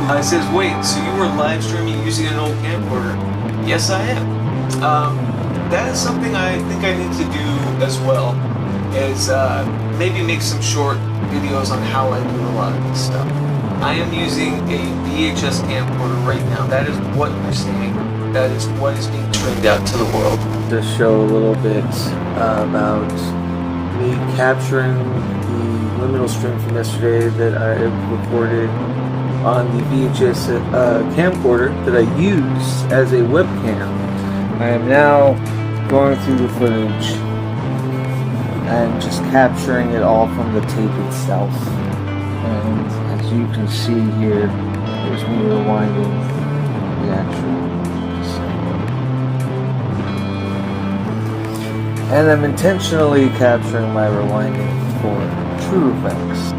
It says, wait, so you were live streaming using an old camcorder? Yes, I am. That is something I think I need to do as well, is maybe make some short videos on how I do a lot of this stuff. I am using a VHS camcorder right now. That is what you're seeing. That is what is being turned out to the world. To show a little bit about me capturing the liminal stream from yesterday that I recorded on the VHS camcorder that I use as a webcam. I am now going through the footage and just capturing it all from the tape itself. And as you can see here, there's me rewinding the actual sound. And I'm intentionally capturing my rewinding for true effects.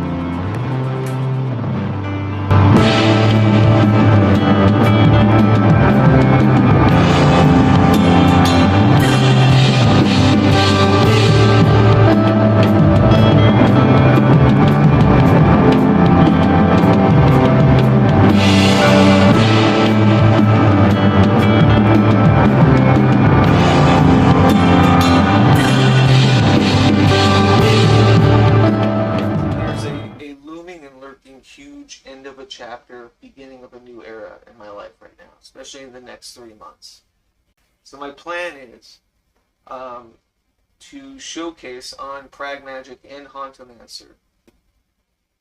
Huge end of a chapter, beginning of a new era in my life right now, especially in the next 3 months. So my plan is to showcase on PRAGMAGICK and hauntomancy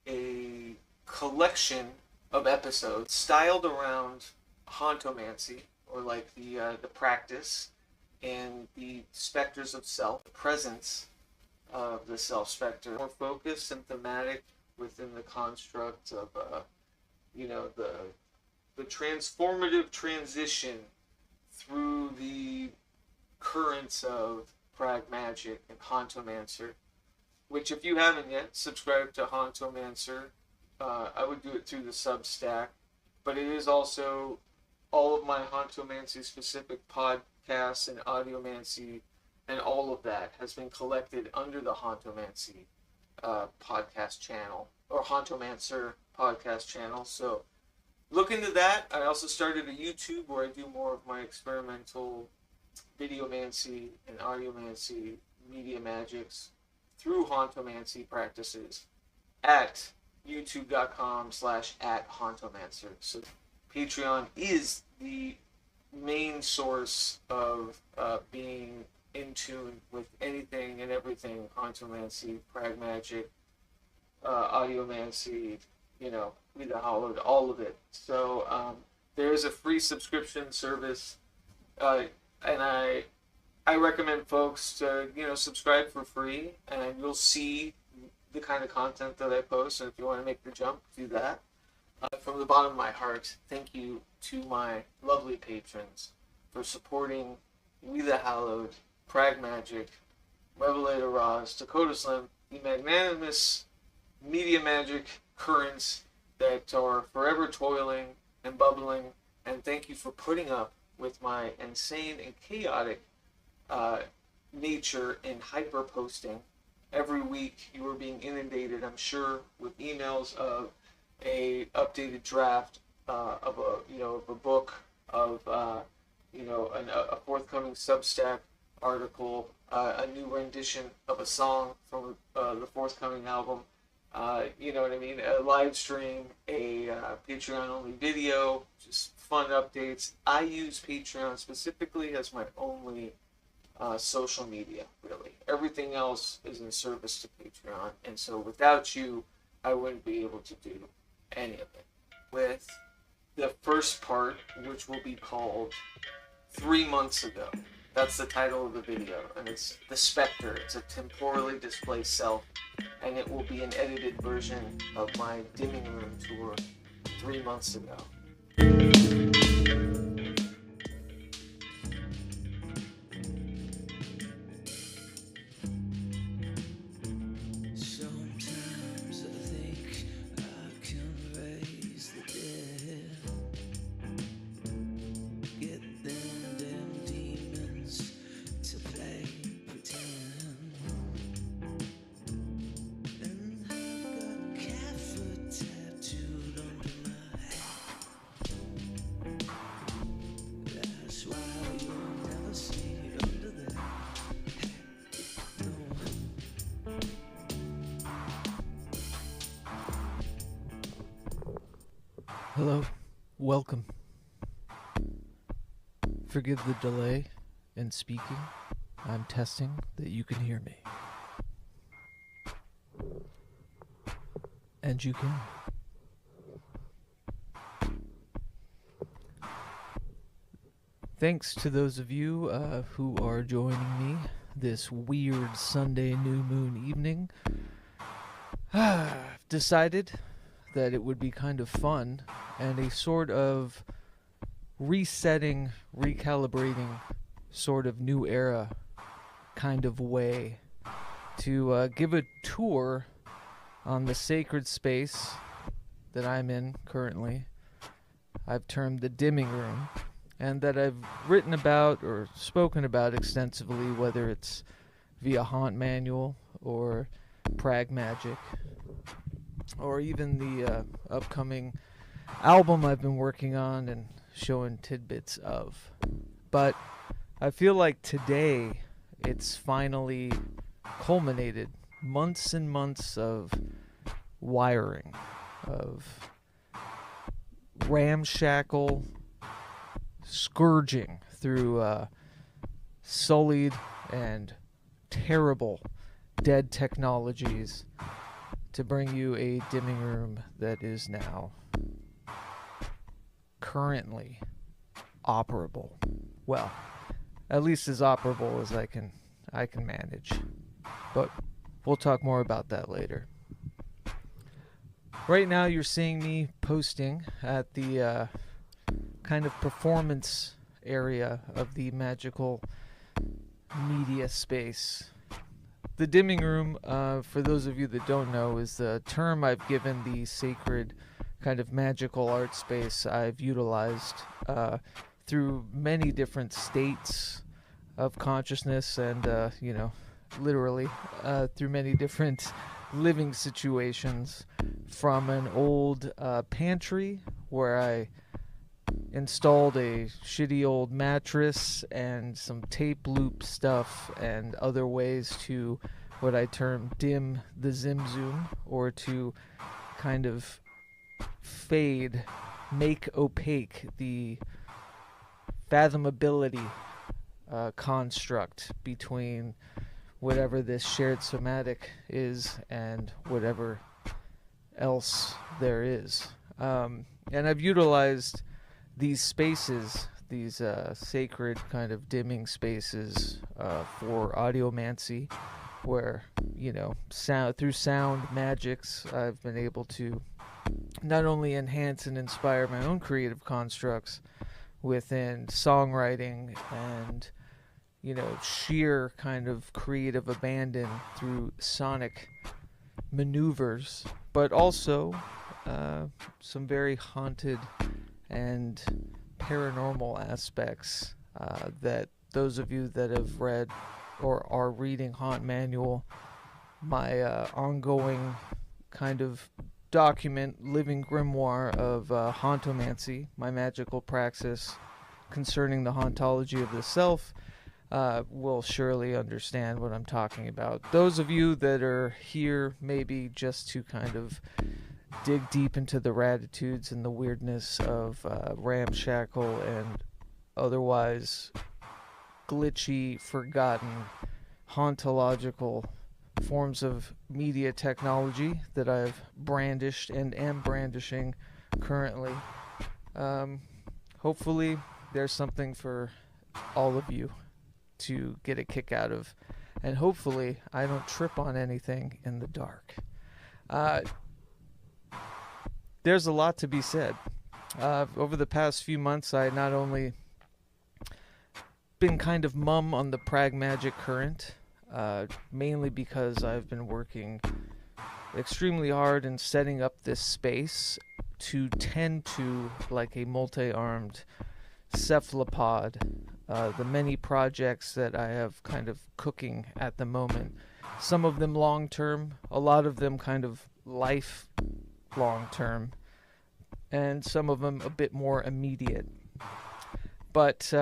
a collection of episodes styled around hauntomancy, or like the practice and the specters of self, the presence of the self specter, more focused and thematic within the construct of, the transformative transition through the currents of PRAGMAGICK and hauntomancy, which if you haven't yet subscribed to hauntomancy, I would do it through the Substack, but it is also all of my hauntomancy specific podcasts and audiomancy, and all of that has been collected under the hauntomancy podcast channel, or hauntomancer podcast channel. So look into that. I also started a YouTube where I do more of my experimental videomancy and audiomancy media magics through hauntomancy practices at youtube.com/@hauntomancer. So Patreon is the main source of being in tune with anything and everything hauntomancy, PRAGMAGICK, audiomancy, Be the Hollowed, all of it. So there is a free subscription service, and I recommend folks to subscribe for free, and you'll see the kind of content that I post. And if you want to make the jump, do that. From the bottom of my heart, thank you to my lovely patrons for supporting We the Hallowed, PRAGMAGICK, REVELATOR, ROSZ, Dakota Slim, the magnanimous media magic currents that are forever toiling and bubbling, and thank you for putting up with my insane and chaotic nature in hyper posting. Every week you are being inundated, I'm sure, with emails of a updated draft of a book, of a forthcoming Substack article, a new rendition of a song from the forthcoming album, you know what I mean, a live stream, a Patreon only video, just fun updates. I use Patreon specifically as my only social media, really. Everything else is in service to Patreon, and so without you, I wouldn't be able to do any of it. With the first part, which will be called 3 months ago. That's the title of the video, and it's the Spectre. It's a temporally displaced self, and it will be an edited version of my dimming room tour 3 months ago. Hello, welcome. Forgive the delay in speaking. I'm testing that you can hear me. And you can. Thanks to those of you who are joining me this weird Sunday new moon evening. I've decided that it would be kind of fun and a sort of resetting, recalibrating, sort of new era kind of way to give a tour on the sacred space that I'm in currently. I've termed the dimming room, and that I've written about or spoken about extensively, whether it's via Haunt Manual or PRAGMAGICK, or even the upcoming album I've been working on and showing tidbits of. But I feel like today it's finally culminated. Months and months of wiring, of ramshackle scourging through sullied and terrible dead technologies to bring you a dimming room that is now currently operable. Well, at least as operable as I can manage. But we'll talk more about that later. Right now you're seeing me posting at the kind of performance area of the magical media space. The dimming room, for those of you that don't know, is the term I've given the sacred kind of magical art space I've utilized through many different states of consciousness and, literally through many different living situations, from an old pantry where I installed a shitty old mattress and some tape loop stuff and other ways to what I term dim the zimzoom, or to kind of fade, make opaque the fathomability construct between whatever this shared somatic is and whatever else there is. And I've utilized these spaces, these sacred kind of dimming spaces for audiomancy, where, through sound magics, I've been able to not only enhance and inspire my own creative constructs within songwriting and, sheer kind of creative abandon through sonic maneuvers, but also some very haunted and paranormal aspects that those of you that have read or are reading Haunt Manual, my ongoing kind of document, living grimoire of hauntomancy, my magical praxis concerning the hauntology of the self, will surely understand what I'm talking about. Those of you that are here maybe just to kind of dig deep into the ratitudes and the weirdness of ramshackle and otherwise glitchy, forgotten, hauntological forms of media technology that I've brandished and am brandishing currently. Hopefully there's something for all of you to get a kick out of, and hopefully I don't trip on anything in the dark. There's a lot to be said. Over the past few months, I not only been kind of mum on the PRAGMAGICK current, mainly because I've been working extremely hard in setting up this space to tend to, like a multi-armed cephalopod, the many projects that I have kind of cooking at the moment. Some of them long-term, a lot of them kind of life long-term, and some of them a bit more immediate. But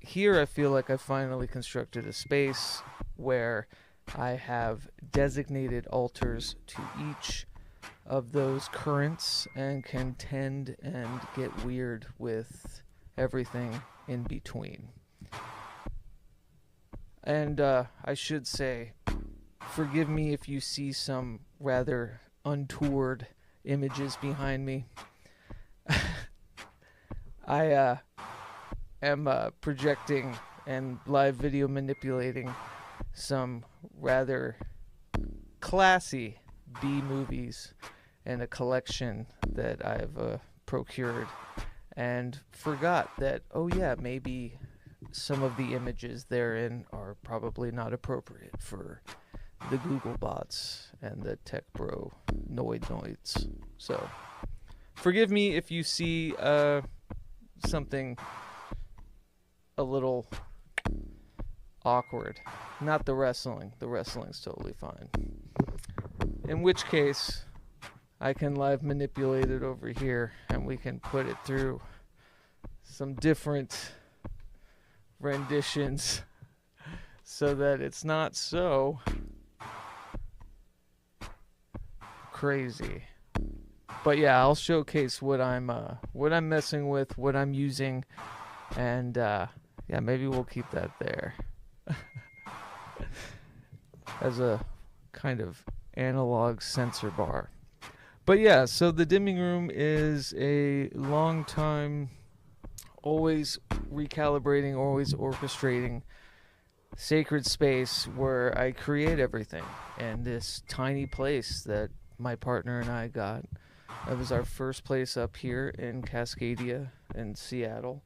here I feel like I finally constructed a space where I have designated altars to each of those currents and can tend and get weird with everything in between. And I should say, forgive me if you see some rather untoward images behind me. I am projecting and live video manipulating some rather classy B-movies in a collection that I've procured, and forgot that, oh yeah, maybe some of the images therein are probably not appropriate for the Google bots and the tech bro noids. So forgive me if you see something a little awkward. Not the wrestling. The wrestling's totally fine. In which case, I can live manipulate it over here, and we can put it through some different renditions so that it's not so crazy. But yeah, I'll showcase what I'm messing with, what I'm using, and yeah, maybe we'll keep that there as a kind of analog sensor bar. But yeah, so the dimming room is a long time, always recalibrating, always orchestrating sacred space where I create everything in this tiny place that my partner and I got. It was our first place up here in Cascadia in Seattle,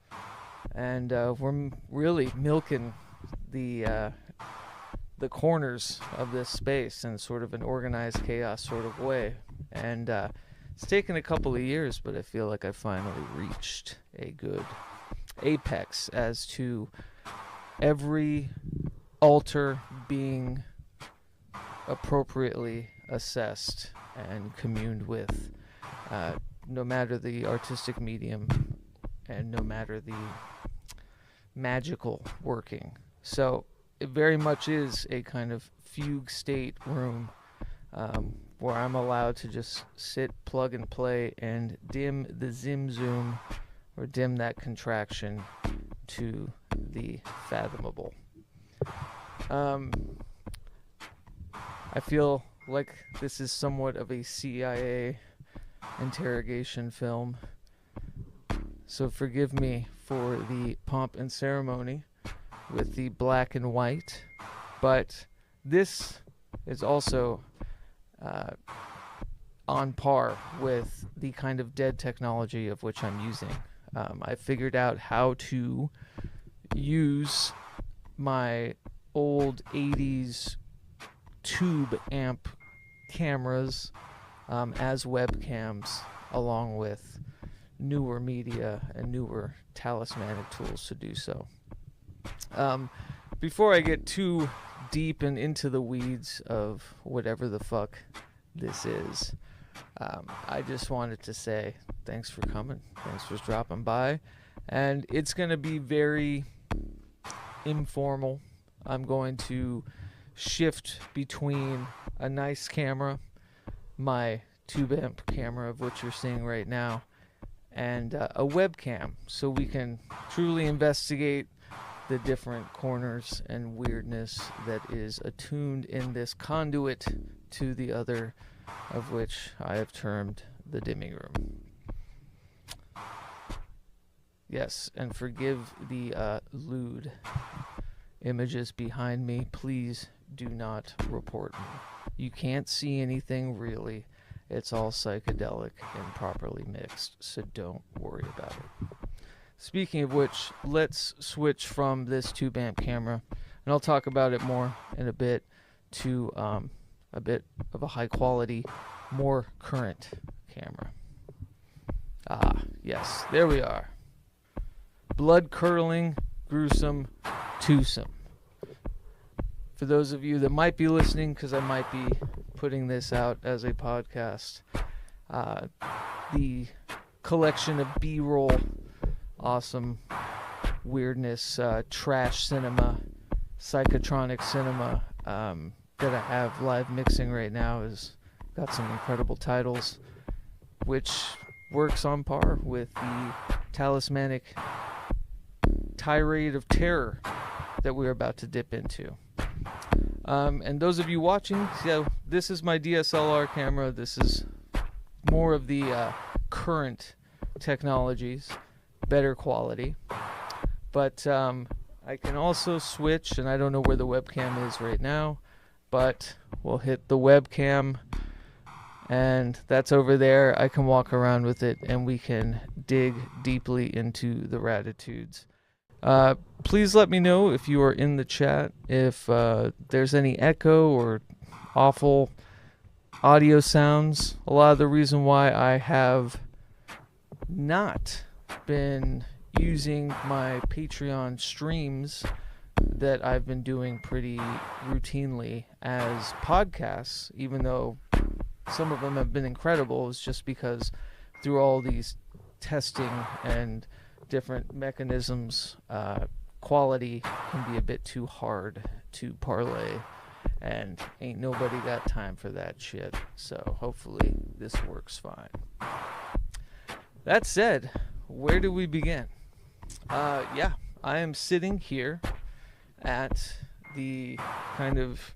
and we're really milking the corners of this space in sort of an organized chaos sort of way. And it's taken a couple of years, but I feel like I finally reached a good apex as to every altar being appropriately assessed and communed with, no matter the artistic medium and no matter the magical working. So it very much is a kind of fugue state room where I'm allowed to just sit, plug and play, and dim the zim zoom, or dim that contraction to the fathomable. I feel like this is somewhat of a CIA interrogation film, so forgive me for the pomp and ceremony with the black and white, but this is also on par with the kind of dead technology of which I'm using. I figured out how to use my old 80s tube amp cameras as webcams, along with newer media and newer talismanic tools to do so. Before I get too deep and into the weeds of whatever the fuck this is, I just wanted to say thanks for coming, thanks for dropping by, and it's going to be very informal. I'm going to shift between a nice camera, my tube amp camera of which you're seeing right now, and a webcam, so we can truly investigate the different corners and weirdness that is attuned in this conduit to the other, of which I have termed the dimming room. Yes, and forgive the lewd images behind me. Please do not report me. You can't see anything really. It's all psychedelic and properly mixed, so don't worry about it. Speaking of which, let's switch from this tube amp camera, and I'll talk about it more in a bit, to a bit of a high quality, more current camera. Ah, yes, there we are. Blood curdling, gruesome, twosome. For those of you that might be listening, because I might be putting this out as a podcast, the collection of B-roll, awesome weirdness, trash cinema, psychotronic cinema that I have live mixing right now is got some incredible titles, which works on par with the talismanic tirade of terror that we're about to dip into. And those of you watching, this is my DSLR camera. This is more of the current technologies, better quality. But I can also switch, and I don't know where the webcam is right now, but we'll hit the webcam, and that's over there. I can walk around with it, and we can dig deeply into the Ratitudes. Please let me know if you are in the chat, if there's any echo or awful audio sounds. A lot of the reason why I have not been using my Patreon streams that I've been doing pretty routinely as podcasts, even though some of them have been incredible, is just because through all these testing and different mechanisms, quality can be a bit too hard to parlay, and ain't nobody got time for that shit. So hopefully this works fine. That said, where do we begin? I am sitting here at the kind of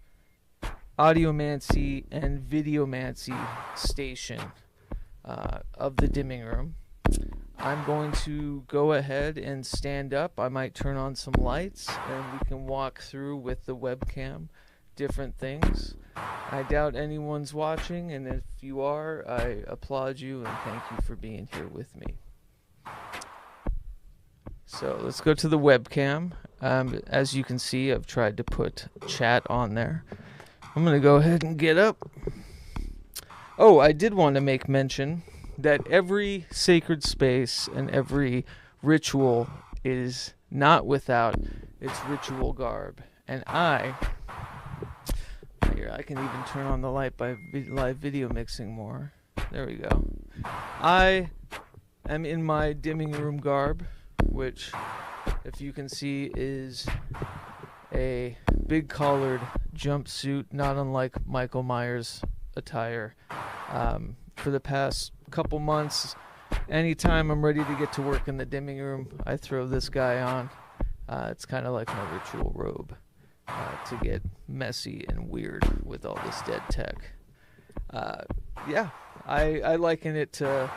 audiomancy and videomancy station of the dimming room. I'm going to go ahead and stand up. I might turn on some lights and we can walk through with the webcam different things. I doubt anyone's watching, and if you are, I applaud you and thank you for being here with me. So let's go to the webcam. As you can see, I've tried to put chat on there. I'm going to go ahead and get up. Oh, I did want to make mention that every sacred space and every ritual is not without its ritual garb. And I can even turn on the light by live video mixing more. There we go. I am in my dimming room garb, which, if you can see, is a big collared jumpsuit, not unlike Michael Myers' attire. For the past couple months, anytime I'm ready to get to work in the dimming room, I throw this guy on. It's kind of like my ritual robe to get messy and weird with all this dead tech. I liken it to,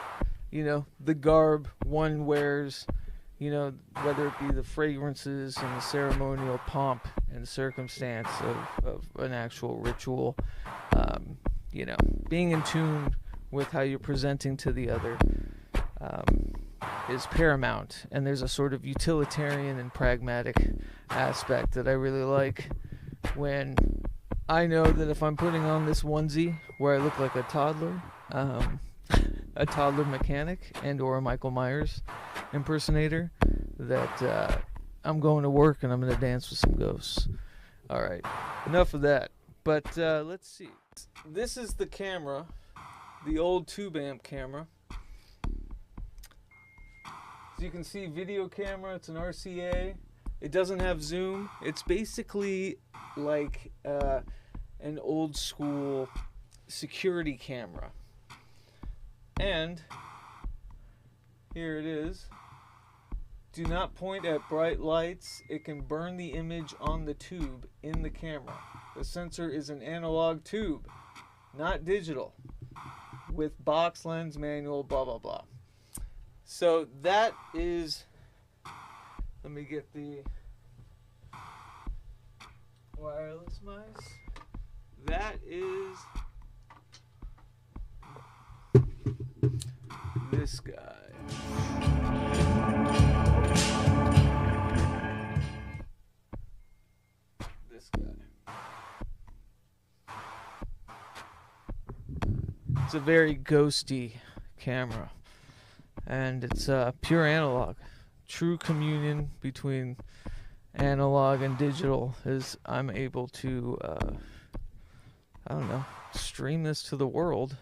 the garb one wears, whether it be the fragrances and the ceremonial pomp and circumstance of an actual ritual, being in tune with how you're presenting to the other is paramount. And there's a sort of utilitarian and pragmatic aspect that I really like, when I know that if I'm putting on this onesie where I look like a toddler mechanic and or a Michael Myers impersonator, that I'm going to work and I'm going to dance with some ghosts. Alright, enough of that. But let's see. This is the camera, the old tube amp camera. As you can see, video camera, it's an RCA. It doesn't have zoom. It's basically like an old school security camera. And here it is. Do not point at bright lights. It can burn the image on the tube in the camera. The sensor is an analog tube, not digital, with box lens, manual, blah, blah, blah. So that is, let me get the wireless mice. That is this guy. This guy. It's a very ghosty camera, and it's pure analog. True communion between analog and digital is I'm able to stream this to the world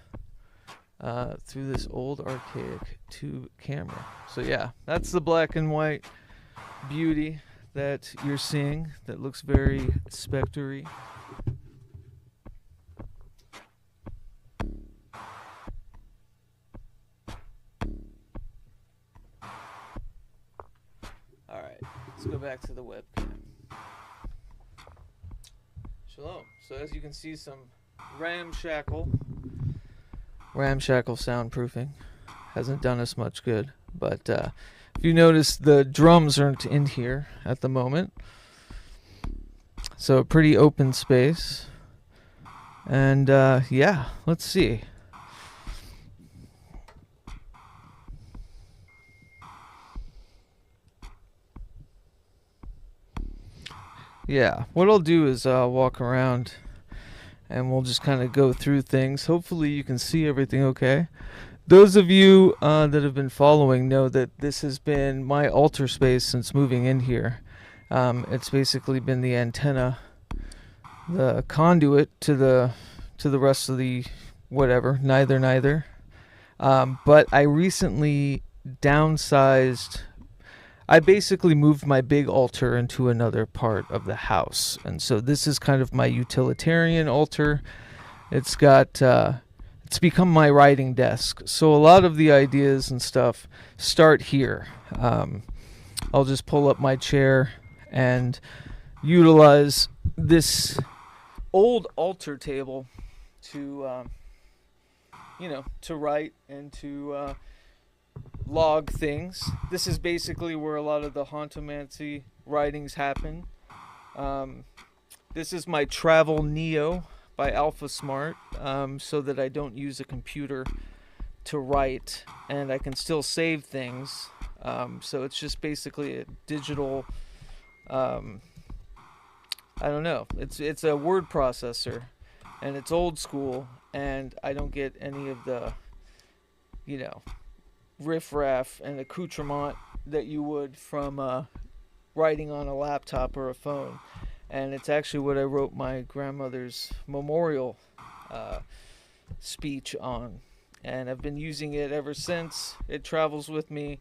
through this old archaic tube camera. So yeah, that's the black and white beauty that you're seeing that looks very spectre-y. Let's go back to the webcam. Shalom. So as you can see, some ramshackle soundproofing. Hasn't done us much good. But if you notice, the drums aren't in here at the moment. So a pretty open space. And yeah, let's see. Yeah, what I'll do is walk around and we'll just kind of go through things. Hopefully you can see everything okay. Those of you that have been following know that this has been my altar space since moving in here. It's basically been the antenna, the conduit to the rest of the whatever, neither. But I recently downsized. I basically moved my big altar into another part of the house. And so this is kind of my utilitarian altar. It's got, it's become my writing desk. So a lot of the ideas and stuff start here. I'll just pull up my chair and utilize this old altar table to, to write and to, log things. This is basically where a lot of the hauntomancy writings happen. This is my Travel Neo by Alpha Smart, so that I don't use a computer to write and I can still save things. So it's just basically a digital, I don't know. It's a word processor and it's old school and I don't get any of the, riffraff and accoutrement that you would from writing on a laptop or a phone. And it's actually what I wrote my grandmother's memorial speech on, and I've been using it ever since. It travels with me.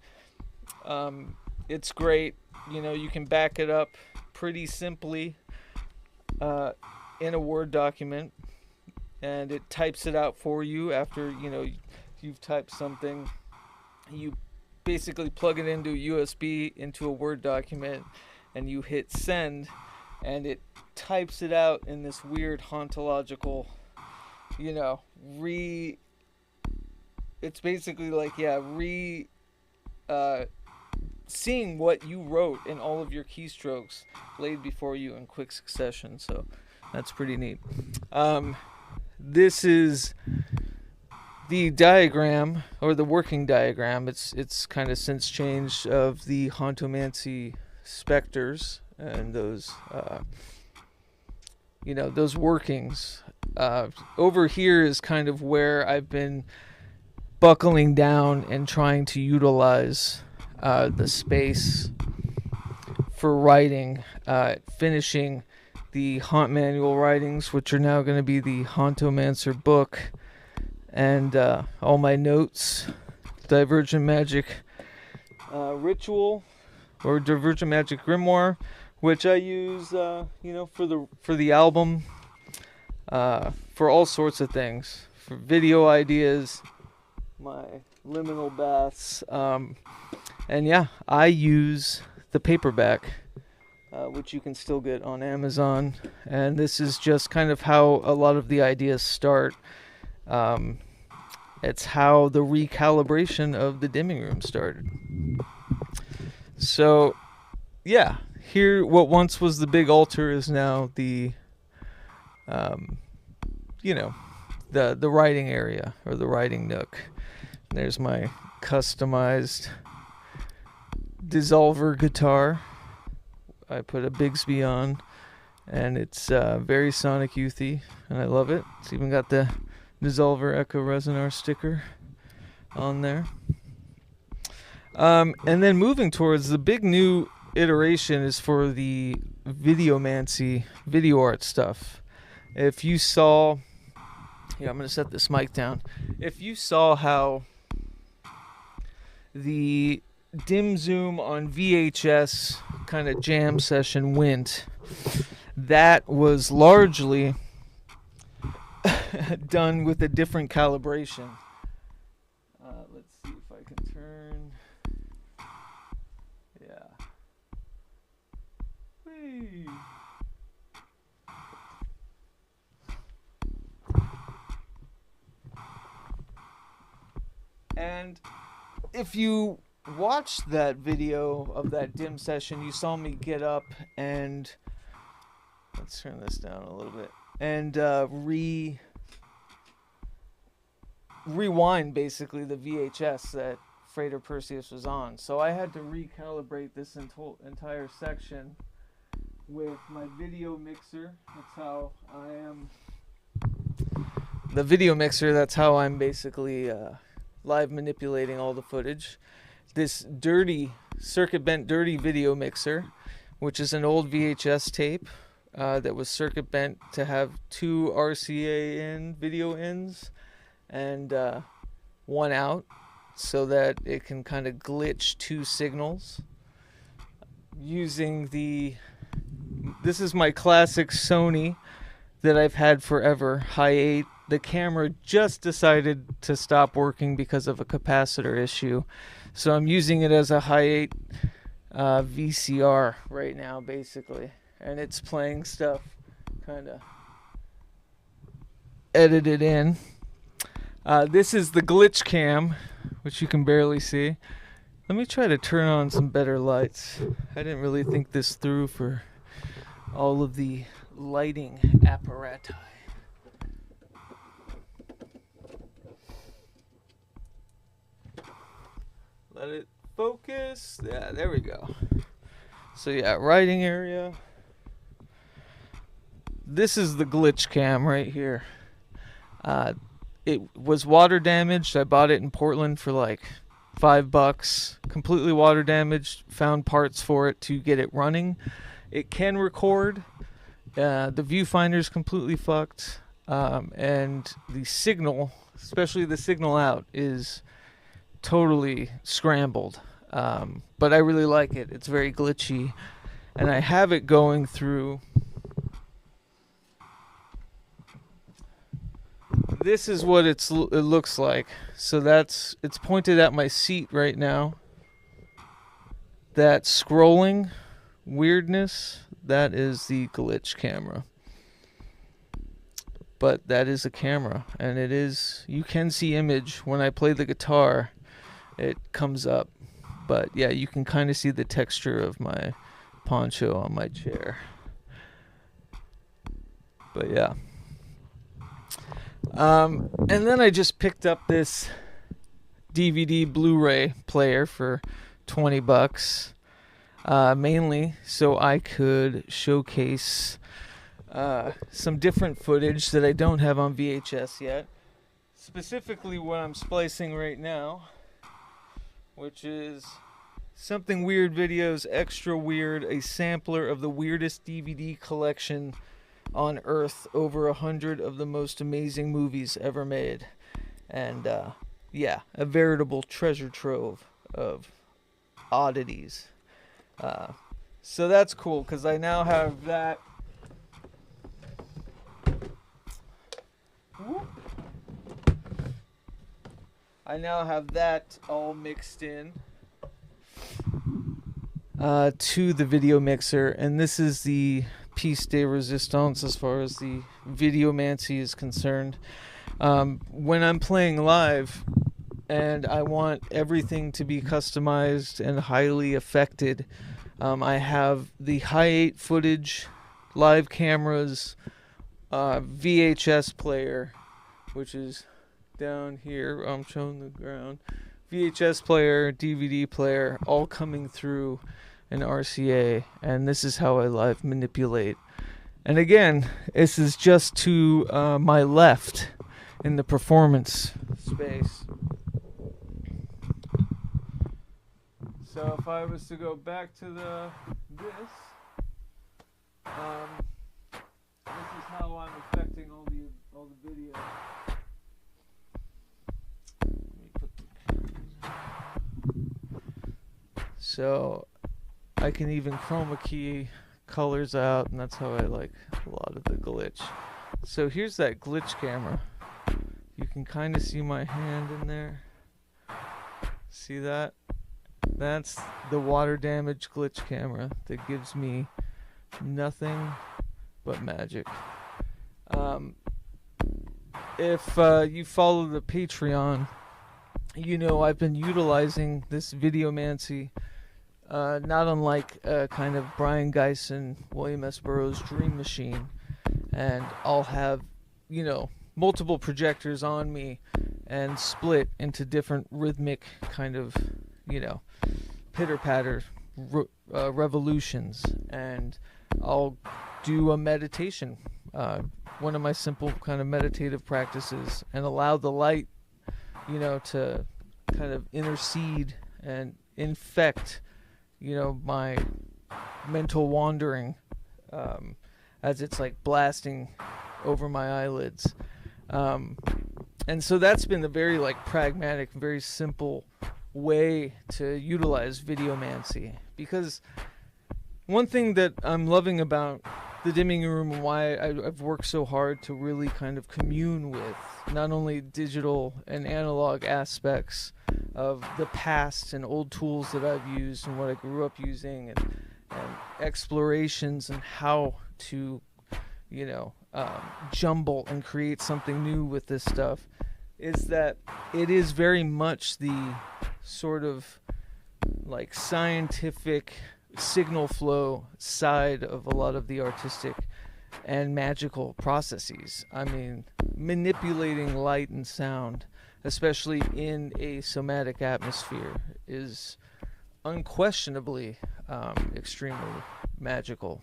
It's great. You can back it up pretty simply in a Word document, and it types it out for you after you've typed something. You basically plug it into a USB into a Word document and you hit send and it types it out in this weird hauntological, it's basically like, seeing what you wrote in all of your keystrokes laid before you in quick succession. So that's pretty neat. This is the diagram, or the working diagram. It's kind of since changed, of the hauntomancy specters and those those workings. Over here is kind of where I've been buckling down and trying to utilize the space for writing, finishing the haunt manual writings, which are now going to be the hauntomancer book. And all my notes, Divergent Magic Ritual, or Divergent Magic Grimoire, which I use, for the album, for all sorts of things, for video ideas, my liminal baths, and yeah, I use the paperback, which you can still get on Amazon, and this is just kind of how a lot of the ideas start. It's how the recalibration of the dimming room started. So, yeah, here what once was the big altar is now the, the writing area, or the writing nook. There's my customized dissolver guitar. I put a Bigsby on, and it's very sonic youthy, and I love it. It's even got the Dissolver Echo Resonar sticker on there. And then moving towards the big new iteration is for the videomancy, video art stuff. If you saw, I'm going to set this mic down. If you saw how the dim zoom on VHS kind of jam session went, that was largely done with a different calibration. Let's see if I can turn. Yeah. Hey. And if you watched that video of that dim session, you saw me get up and let's turn this down a little bit and rewind basically the VHS that Freighter Perseus was on. So I had to recalibrate this entire section with my video mixer. That's how I am. The video mixer, that's how I'm basically live manipulating all the footage. This dirty, circuit bent dirty video mixer, which is an old VHS tape that was circuit bent to have 2 RCA in video ins and 1 out, so that it can kind of glitch 2 signals. Using this is my classic Sony that I've had forever, High 8. The camera just decided to stop working because of a capacitor issue. So I'm using it as a High 8 VCR right now, basically. And it's playing stuff kind of edited in. This is the glitch cam, which you can barely see. Let me try to turn on some better lights. I didn't really think this through for all of the lighting apparatus. Let it focus. Yeah, there we go. So yeah, writing area. This is the glitch cam right here. It was water damaged. I bought it in Portland for like $5. Completely water damaged. Found parts for it to get it running. It can record. The viewfinder's completely fucked. And the signal, especially the signal out, is totally scrambled. But I really like it. It's very glitchy. And I have it going through. This is what it looks like. So it's pointed at my seat right now. That scrolling weirdness, that is the glitch camera. But that is a camera, and it is, you can see image when I play the guitar. It comes up, but yeah, you can kind of see the texture of my poncho on my chair. But yeah. And then I just picked up this DVD Blu-ray player for $20, mainly so I could showcase some different footage that I don't have on VHS yet. Specifically what I'm splicing right now, which is Something Weird Videos Extra Weird, a sampler of the weirdest DVD collection on Earth, over 100 of the most amazing movies ever made. And yeah, a veritable treasure trove of oddities. So that's cool, because I now have that. I now have that all mixed in to the video mixer, and this is the piece de resistance as far as the audiomancy is concerned. When I'm playing live and I want everything to be customized and highly affected, I have the High 8 footage, live cameras, VHS player, which is down here. I'm showing the ground. VHS player, DVD player, all coming through an RCA, and this is how I live manipulate. And again, this is just to my left in the performance space. So if I was to go back to this is how I'm affecting all the video. So I can even chroma key colors out, and that's how I like a lot of the glitch. So here's that glitch camera. You can kind of see my hand in there. See that? That's the water damage glitch camera that gives me nothing but magic. If you follow the Patreon, you know I've been utilizing this videomancy, not unlike kind of Brian Geist and William S. Burroughs' Dream Machine. And I'll have, you know, multiple projectors on me and split into different rhythmic kind of, you know, pitter-patter revolutions. And I'll do a meditation, one of my simple kind of meditative practices, and allow the light, you know, to kind of intercede and infect, you know, my mental wandering, as it's like blasting over my eyelids. And so that's been a very like pragmatic, very simple way to utilize videomancy. Because one thing that I'm loving about the dimming room and why I've worked so hard to really kind of commune with not only digital and analog aspects of the past and old tools that I've used and what I grew up using, and explorations and how to, you know, jumble and create something new with this stuff, is that it is very much the sort of like scientific signal flow side of a lot of the artistic and magical processes. I mean, manipulating light and sound, especially in a somatic atmosphere, is unquestionably extremely magical,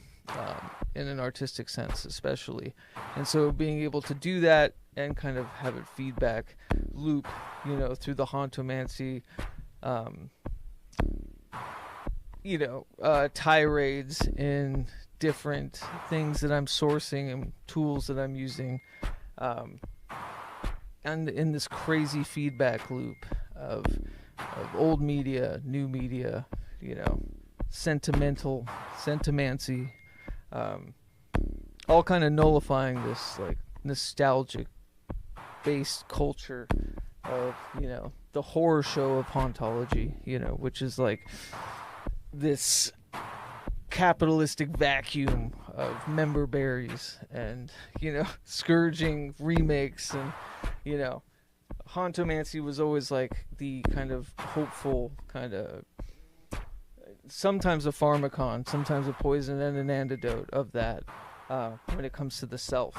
in an artistic sense especially. And so being able to do that and kind of have it feedback loop, you know, through the hauntomancy, you know, tirades in different things that I'm sourcing and tools that I'm using, and in this crazy feedback loop of old media, new media, you know, sentimency, all kind of nullifying this like nostalgic based culture of, you know, the horror show of hauntology, you know, which is like this capitalistic vacuum of member berries and, you know, scourging remakes. And, you know, hauntomancy was always like the kind of hopeful kind of, sometimes a pharmacon, sometimes a poison and an antidote of that, when it comes to the self,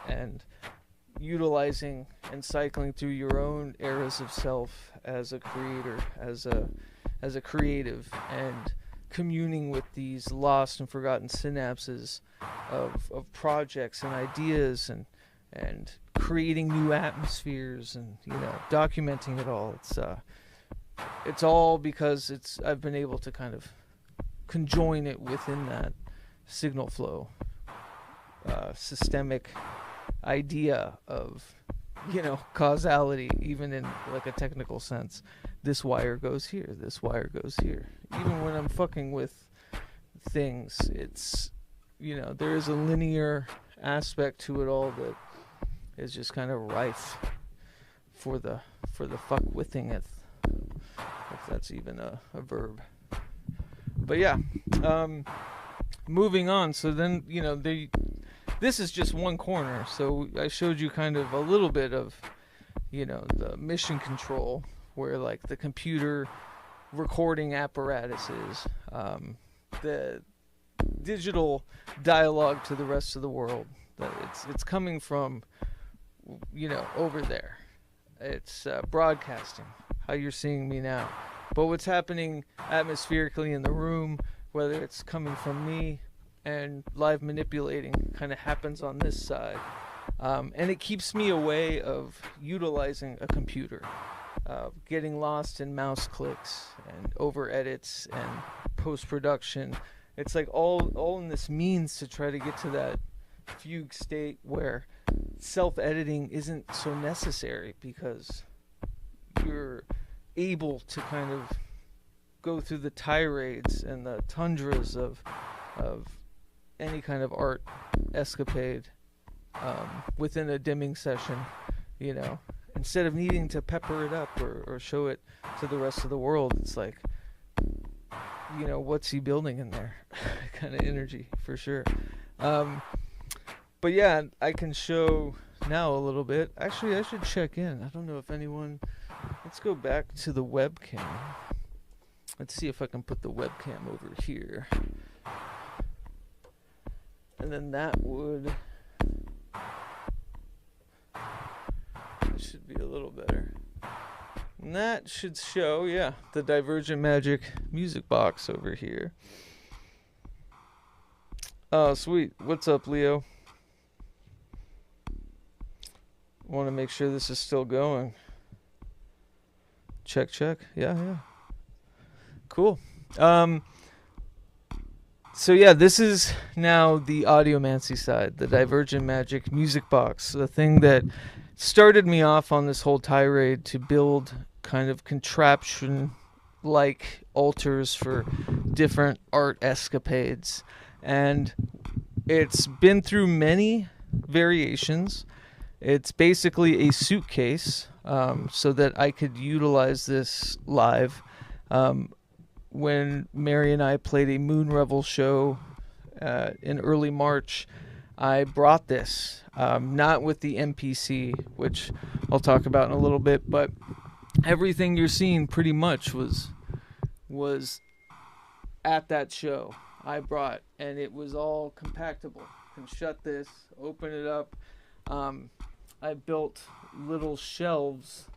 and utilizing and cycling through your own eras of self as a creator, as a creative, and communing with these lost and forgotten synapses of projects and ideas, and creating new atmospheres, and, you know, documenting it all. It's all because I've been able to kind of conjoin it within that signal flow, systemic idea of, you know, causality, even in like a technical sense. This wire goes here, this wire goes here. Even when I'm fucking with things, it's, you know, there is a linear aspect to it all that is just kind of rife for the fuck-withingeth, if that's even a verb. But yeah, moving on. So then, you know, this is just one corner. So I showed you kind of a little bit of, you know, the mission control, where like the computer recording apparatuses, the digital dialogue to the rest of the world. That it's coming from, you know, over there. It's broadcasting, how you're seeing me now. But what's happening atmospherically in the room, whether it's coming from me and live manipulating, kind of happens on this side. And it keeps me away of utilizing a computer, getting lost in mouse clicks and over edits and post-production. It's like all in this means to try to get to that fugue state where self-editing isn't so necessary, because you're able to kind of go through the tirades and the tundras of any kind of art escapade within a dimming session, you know, instead of needing to pepper it up or show it to the rest of the world. It's like, you know, what's he building in there? kind of energy for sure. But yeah, I can show now a little bit. Actually, I should check in. I don't know if anyone... Let's go back to the webcam. Let's see if I can put the webcam over here. And then that would... should be a little better. And that should show, yeah, the Divergent Magic music box over here. Oh, sweet. What's up, Leo? Want to make sure this is still going. Check, check. Yeah. Cool. So yeah, this is now the audiomancy side, the Divergent Magic music box, the thing that started me off on this whole tirade to build kind of contraption-like altars for different art escapades. And it's been through many variations. It's basically a suitcase, so that I could utilize this live. When Mary and I played a Moon Revel show in early March, I brought this, not with the MPC, which I'll talk about in a little bit, but everything you're seeing pretty much was at that show I brought, and it was all compactable. You can shut this, open it up. I built little shelves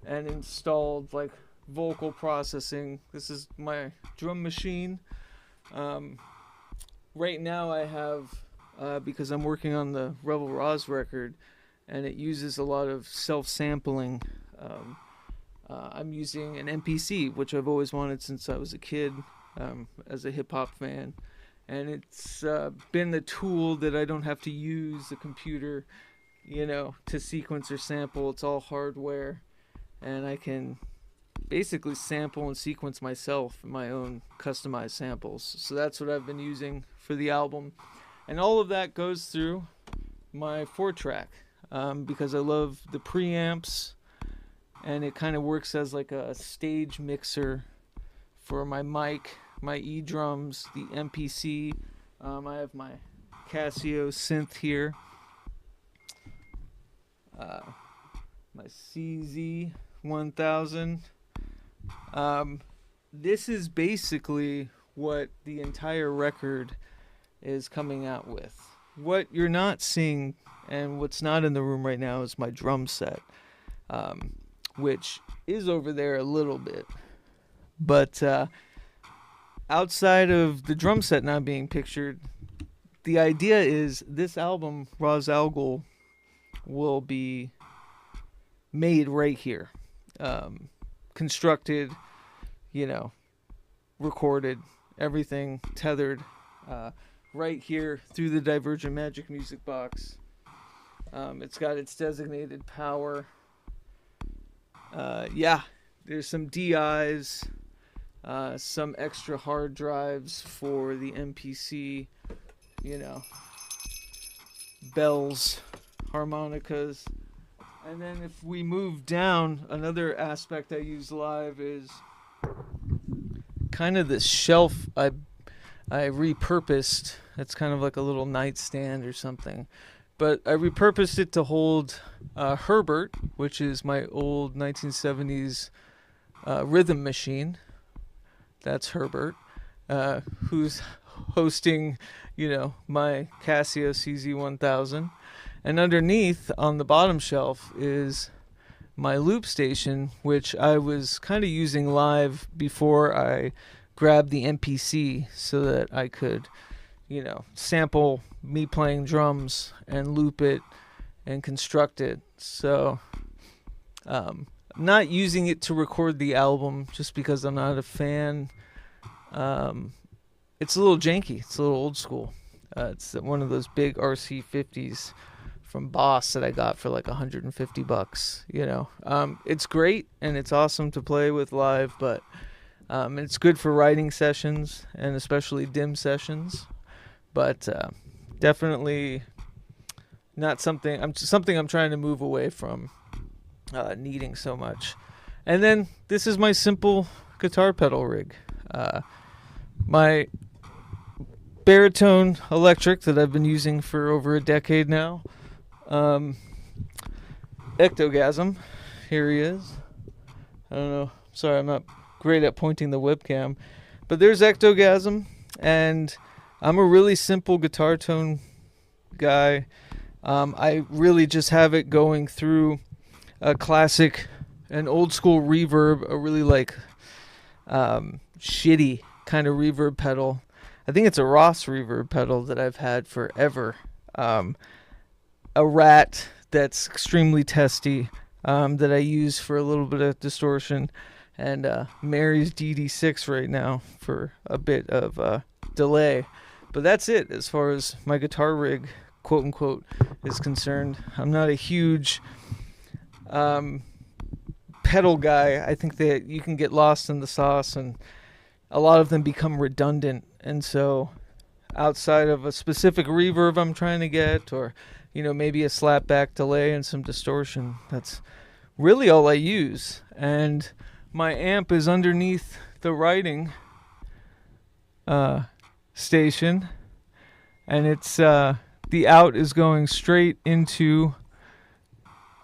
and installed like vocal processing. This is my drum machine. Right now I have, because I'm working on the ROSZ record, and it uses a lot of self-sampling. I'm using an MPC, which I've always wanted since I was a kid, as a hip-hop fan. And it's been the tool that I don't have to use the computer, to sequence or sample. It's all hardware, and I can basically sample and sequence myself my own customized samples. So that's what I've been using for the album, and all of that goes through my 4-track, because I love the preamps, and it kind of works as like a stage mixer for my mic, my E-drums, the MPC. I have my Casio synth here, my CZ1000. This is basically what the entire record is coming out with. What you're not seeing and what's not in the room right now is my drum set, which is over there a little bit. But outside of the drum set not being pictured, the idea is this album, ROSZ Algol, will be made right here. Constructed, recorded, everything tethered right here through the Divergent Magic music box. It's got its designated power. There's some DIs, some extra hard drives for the MPC, bells, harmonicas. And then if we move down, another aspect I use live is kind of this shelf I repurposed. It's kind of like a little nightstand or something. But I repurposed it to hold Herbert, which is my old 1970s rhythm machine. That's Herbert, who's hosting, my Casio CZ1000. And underneath, on the bottom shelf, is my loop station, which I was kind of using live before I grabbed the MPC so that I could, sample me playing drums and loop it and construct it. So, I'm not using it to record the album just because I'm not a fan. It's a little janky. It's a little old school. It's one of those big RC50s from Boss that I got for like $150, It's great and it's awesome to play with live, but it's good for writing sessions and especially dim sessions, but definitely not something I'm trying to move away from needing so much. And then this is my simple guitar pedal rig. My baritone electric that I've been using for over a decade now. Ectogasm. Here he is. I don't know. Sorry, I'm not great at pointing the webcam. But there's Ectogasm, and I'm a really simple guitar tone guy. I really just have it going through a classic, an old school reverb, a really like shitty kind of reverb pedal. I think it's a ROSZ reverb pedal that I've had forever. A Rat that's extremely testy, that I use for a little bit of distortion, and Mary's DD6 right now for a bit of delay. But that's it as far as my guitar rig, quote unquote, is concerned. I'm not a huge pedal guy. I think that you can get lost in the sauce, and a lot of them become redundant. And so outside of a specific reverb I'm trying to get, or maybe a slapback delay and some distortion, that's really all I use. And my amp is underneath the writing station, and it's the out is going straight into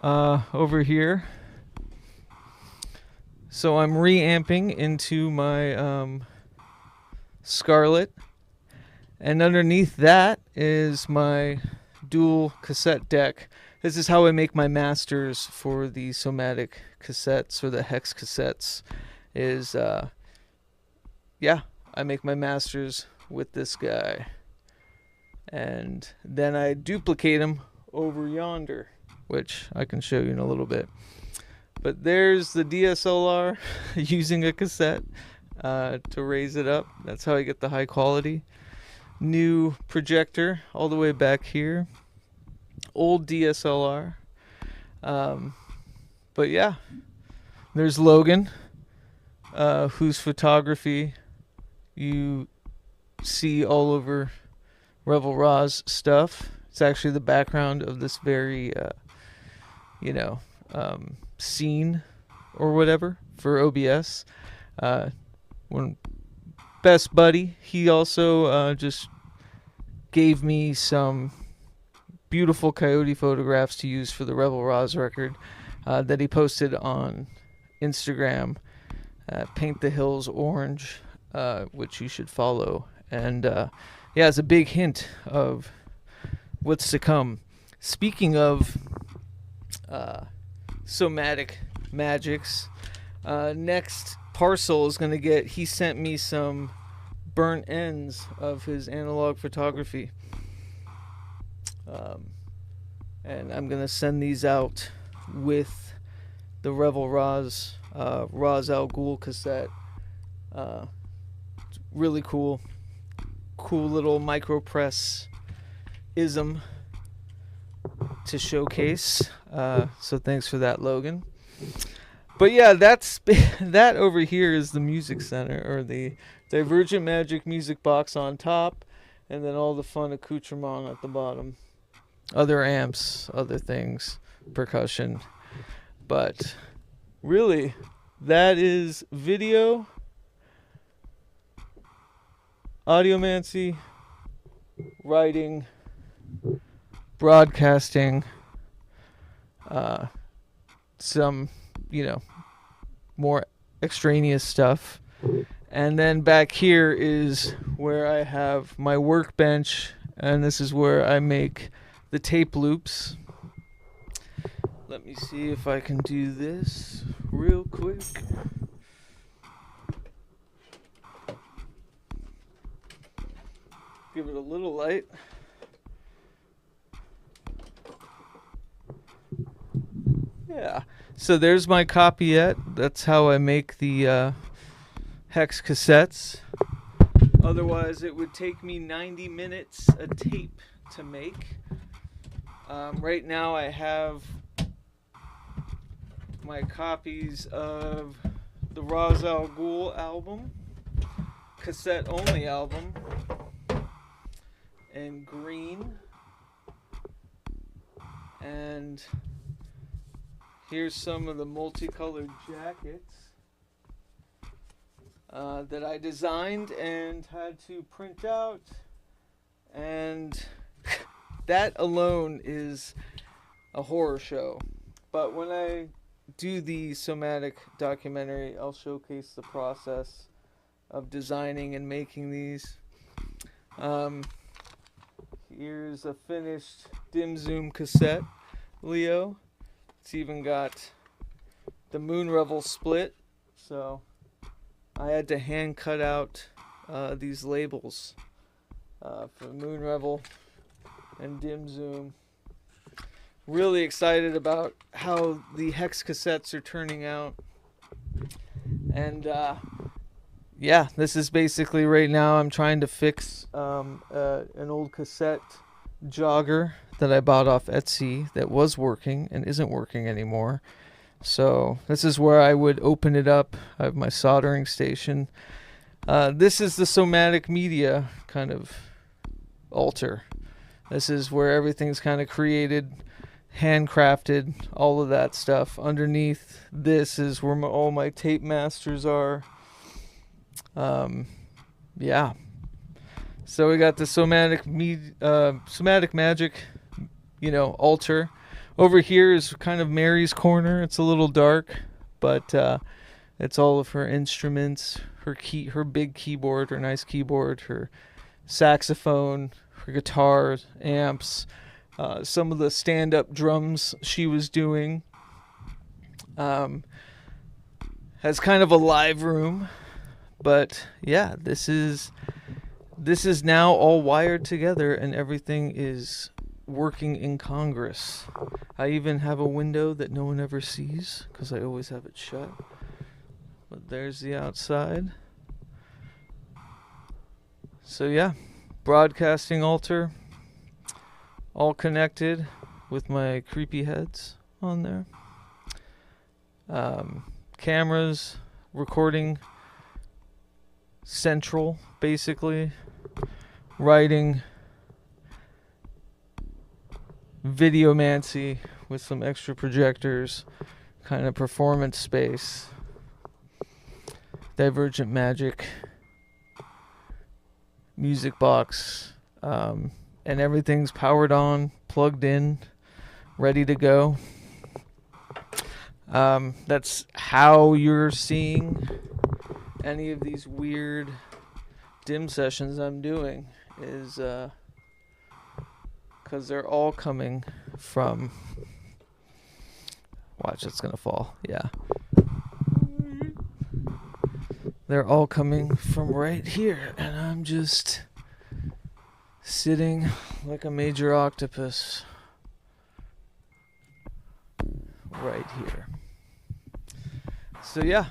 over here. So I'm reamping into my Scarlett, and underneath that is my dual cassette deck. This is how I make my masters for the somatic cassettes or the hex cassettes. I make my masters with this guy, and then I duplicate them over yonder, which I can show you in a little bit. But there's the DSLR using a cassette to raise it up. That's how I get the high quality. New projector all the way back here. Old DSLR. But yeah, there's Logan, whose photography you see all over REVELROZ stuff. It's actually the background of this very, scene or whatever for OBS. One best buddy, he also just gave me some beautiful coyote photographs to use for the REVELROZ record that he posted on Instagram, Paint the Hills Orange, which you should follow. And it's a big hint of what's to come. Speaking of somatic magics, next parcel is going to he sent me some burnt ends of his analog photography. And I'm going to send these out with the REVELROZ Ra's al Ghul cassette. It's really cool little micro press ism to showcase. So thanks for that, Logan. But yeah, that over here is the music center, or the Divergent Magic music box on top, and then all the fun accoutrement at the bottom. Other amps, other things, percussion. But really, that is video, audiomancy, writing, broadcasting, some, more extraneous stuff. And then back here is where I have my workbench, and this is where I make the tape loops. Let me see if I can do this real quick. Give it a little light. Yeah. So there's my copyette. That's how I make the hex cassettes. Otherwise, it would take me 90 minutes a tape to make. Right now, I have my copies of the Ra's al Ghul album, cassette only album, in green. And here's some of the multicolored jackets that I designed and had to print out And that alone is a horror show. But when I do the somatic documentary, I'll showcase the process of designing and making these. Here's a finished dim zoom cassette, Leo. It's even got the Moon Revel split, so I had to hand cut out these labels for Moon Revel and dim zoom. Really excited about how the hex cassettes are turning out. And yeah, this is basically right now I'm trying to fix an old cassette jogger that I bought off Etsy that was working and isn't working anymore. So this is where I would open it up. I have my soldering station. This is the somatic media kind of altar. This is where everything's kind of created, handcrafted, all of that stuff. Underneath this is where all my tape masters are. Yeah. So we got the somatic magic, altar. Over here is kind of Mary's corner. It's a little dark, but it's all of her instruments, her big keyboard, her nice keyboard, her saxophone, her guitars, amps, some of the stand-up drums she was doing. Has kind of a live room, but yeah, this is now all wired together and everything is working in Congress. I even have a window that no one ever sees because I always have it shut. But there's the outside. So yeah, broadcasting altar, all connected with my creepy heads on there. Cameras, recording central, basically. Writing, videomancy with some extra projectors, kind of performance space, divergent magic, music box, and everything's powered on, plugged in, ready to go. That's how you're seeing any of these weird dim sessions I'm doing, is because they're all coming from, watch, it's gonna fall, yeah, they're all coming from right here, and I'm just sitting like a major octopus right here. So yeah,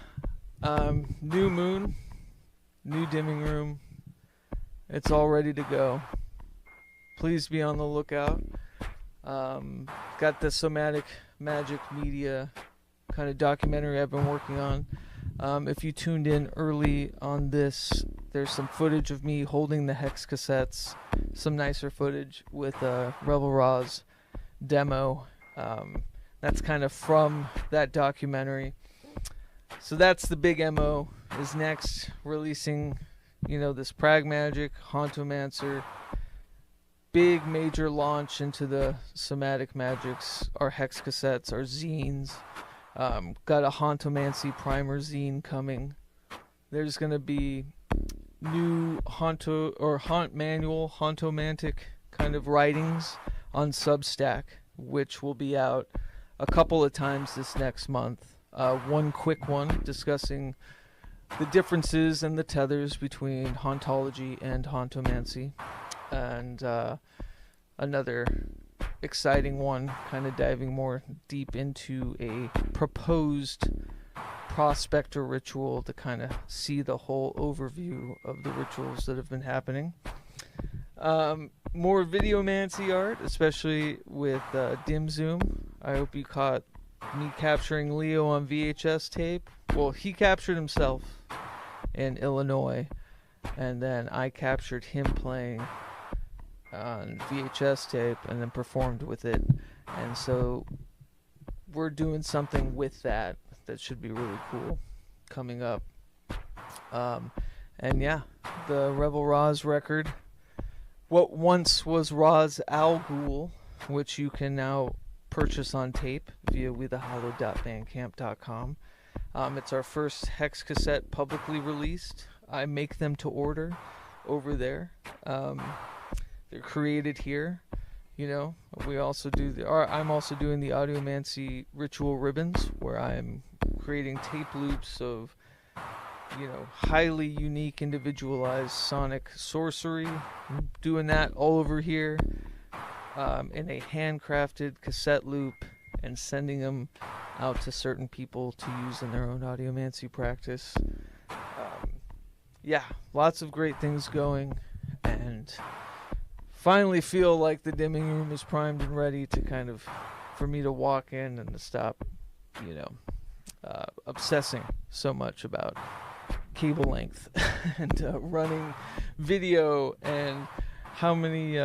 new moon, new dimming room, it's all ready to go. Please be on the lookout. Got the somatic magic media kind of documentary I've been working on. If you tuned in early on this, there's some footage of me holding the hex cassettes, some nicer footage with a ROSZ demo. That's kind of from that documentary. So that's the big MO, is next releasing, this PRAGMAGICK, hauntomancy, big major launch into the somatic magics, our hex cassettes, our zines. Got a hauntomancy primer zine coming. There's going to be new haunt manual, hauntomantic kind of writings on Substack, which will be out a couple of times this next month. One quick one discussing the differences and the tethers between hauntology and hauntomancy, and another exciting one kind of diving more deep into a proposed prospector ritual to kind of see the whole overview of the rituals that have been happening. More videomancy art, especially with dim zoom. I hope you caught me capturing Leo on VHS tape. Well, he captured himself in Illinois, and then I captured him playing on VHS tape and then performed with it. And so we're doing something with that should be really cool coming up. And yeah, the ROSZ record what once was ROSZ Al Ghul, which you can now purchase on tape via wethehollow.bandcamp.com. It's our first hex cassette publicly released. I make them to order over there. They're created here. You know, we also do I'm also doing the audiomancy ritual ribbons, where I'm creating tape loops of, you know, highly unique, individualized sonic sorcery. I'm doing that all over here in a handcrafted cassette loop and sending them out to certain people to use in their own audiomancy practice. Yeah, lots of great things going, and finally feel like the dimming room is primed and ready to kind of, for me to walk in and to stop, you know, obsessing so much about cable length and running video and how many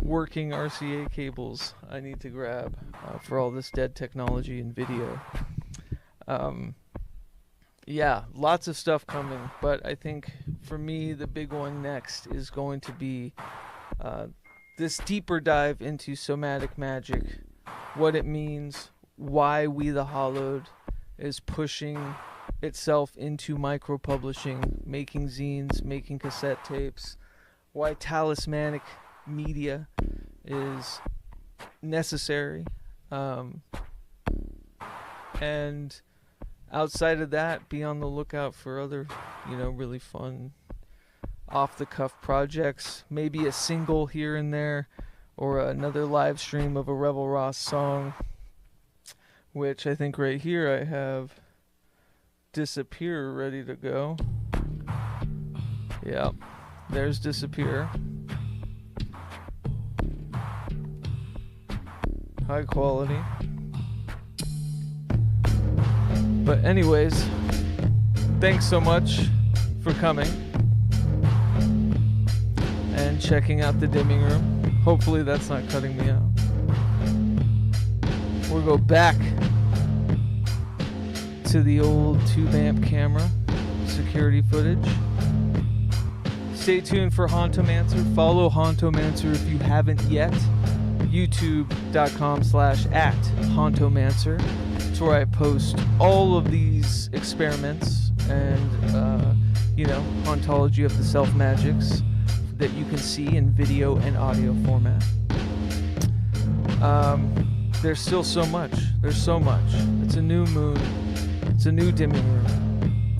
working RCA cables I need to grab for all this dead technology and video. Yeah, lots of stuff coming, but I think for me the big one next is going to be this deeper dive into somatic magic, what it means, why We the Hollowed is pushing itself into micro-publishing, making zines, making cassette tapes, why talismanic media is necessary, and outside of that, be on the lookout for other, you know, really fun off-the-cuff projects, maybe a single here and there, or another live stream of a ROSZ song, which I think right here I have Disappear ready to go. Yep, there's Disappear. High quality. But anyways, thanks so much for coming and checking out the dimming room. Hopefully that's not cutting me out. We'll go back to the old 2-amp camera security footage. Stay tuned for Hauntomancer. Follow Hauntomancer if you haven't yet. youtube.com/@Hauntomancer. It's where I post all of these experiments and, you know, hauntology of the self magics that you can see in video and audio format. There's still so much. There's so much. It's a new moon. It's a new dimming room.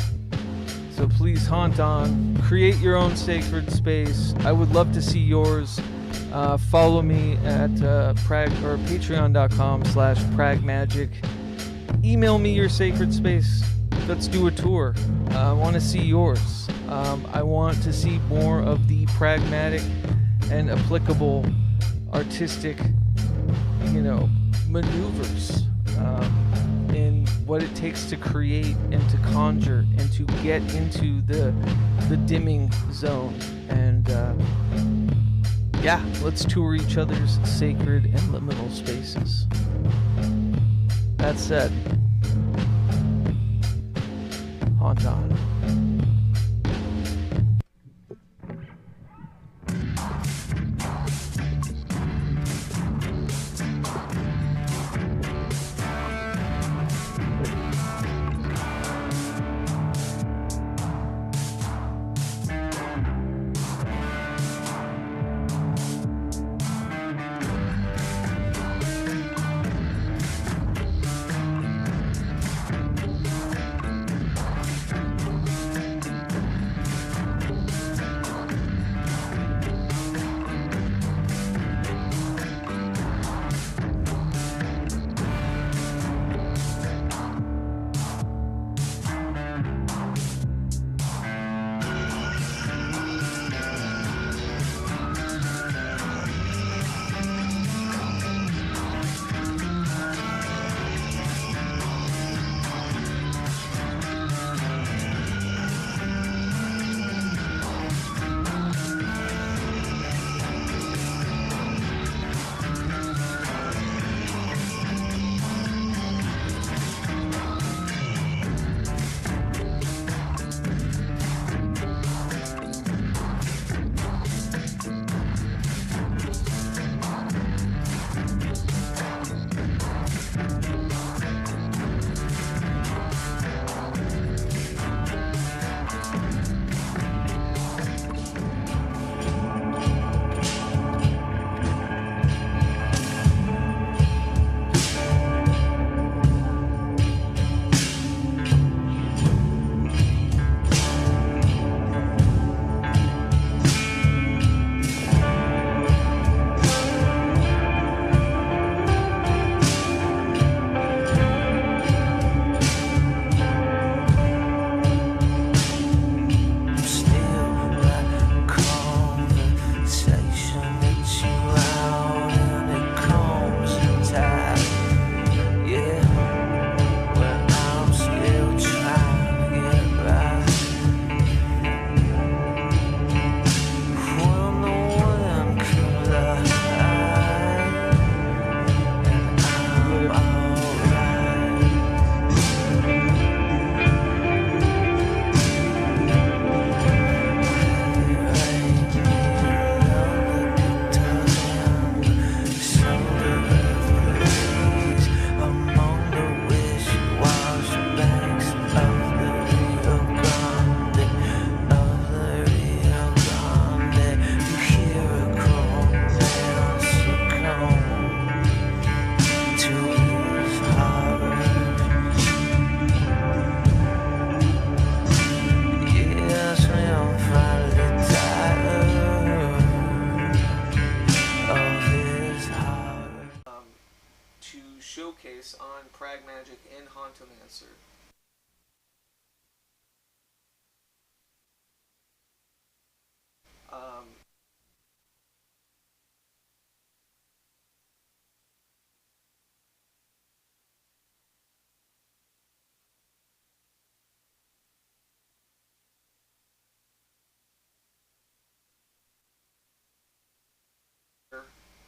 So please haunt on. Create your own sacred space. I would love to see yours. Follow me at patreon.com/PRAGMAGICK. Email me your sacred space. Let's do a tour. I want to see yours. I want to see more of the pragmatic and applicable artistic, you know, maneuvers in what it takes to create and to conjure and to get into the dimming zone. And yeah, let's tour each other's sacred and liminal spaces. That said, haunt on.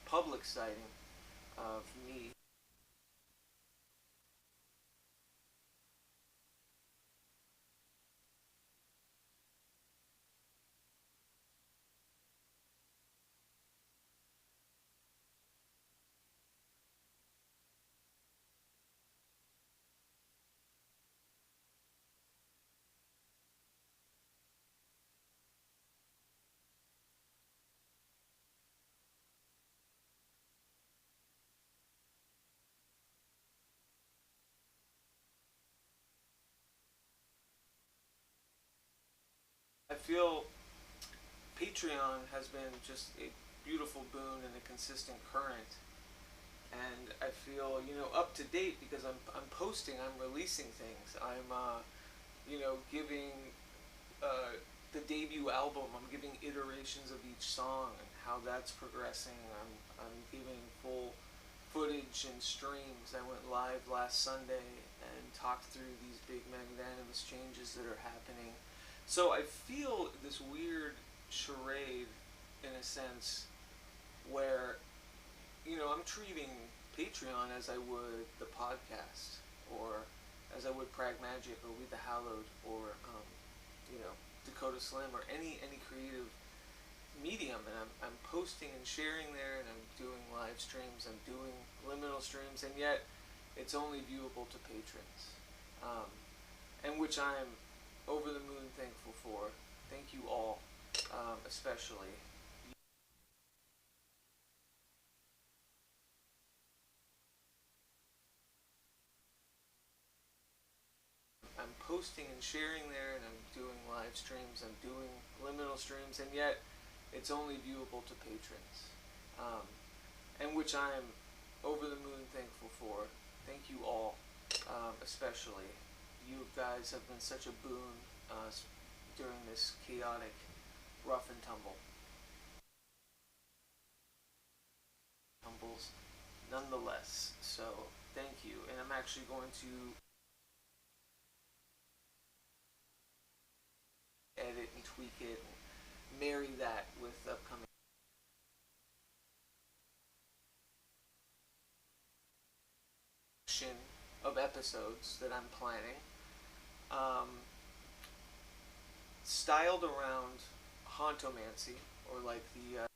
public sighting of me. I feel Patreon has been just a beautiful boon and a consistent current, and I feel, you know, up to date because I'm posting, I'm releasing things, I'm you know, giving the debut album, I'm giving iterations of each song and how that's progressing. I'm giving full footage and streams. I went live last Sunday and talked through these big magnanimous changes that are happening. So I feel this weird charade, in a sense, where, you know, I'm treating Patreon as I would the podcast, or as I would PRAGMAGICK, or We the Hallowed, or you know, Dakota Slim, or any creative medium, and I'm posting and sharing there, and I'm doing live streams, I'm doing liminal streams, and yet it's only viewable to patrons, and which I'm over the moon thankful for. Thank you all, especially. I'm posting and sharing there, and I'm doing live streams, I'm doing liminal streams, and yet it's only viewable to patrons, and which I'm over the moon thankful for. Thank you all, especially. You guys have been such a boon during this chaotic rough and tumbles nonetheless. So thank you, and I'm actually going to edit and tweak it and marry that with upcoming of episodes that I'm planning, styled around hauntomancy, or like the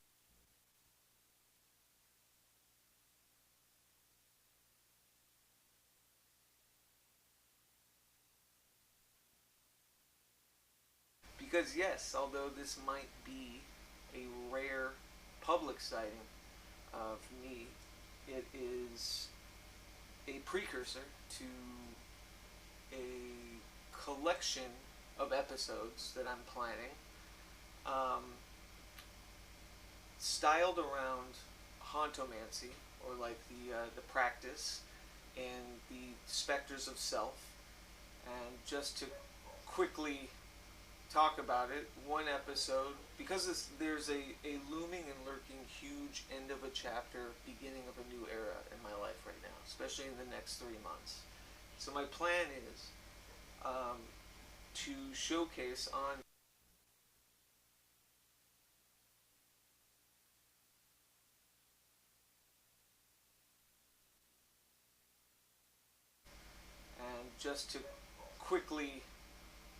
because yes, although this might be a rare public sighting of me, it is a precursor to a collection of episodes that I'm planning, styled around hauntomancy, or like the practice and the specters of self. And just to quickly talk about it, one episode, because there's a looming and lurking huge end of a chapter, beginning of a new era in my life right now, especially in the next 3 months. So my plan is to showcase on and just to quickly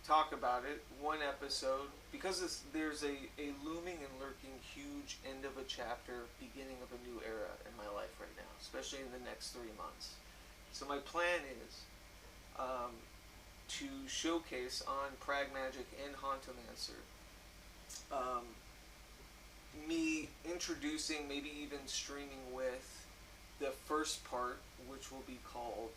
talk about it, one episode, because there's a looming and lurking huge end of a chapter, beginning of a new era in my life right now, especially in the next 3 months. So my plan is to showcase on PRAGMAGICK and hauntomancer, me introducing, maybe even streaming with, the first part, which will be called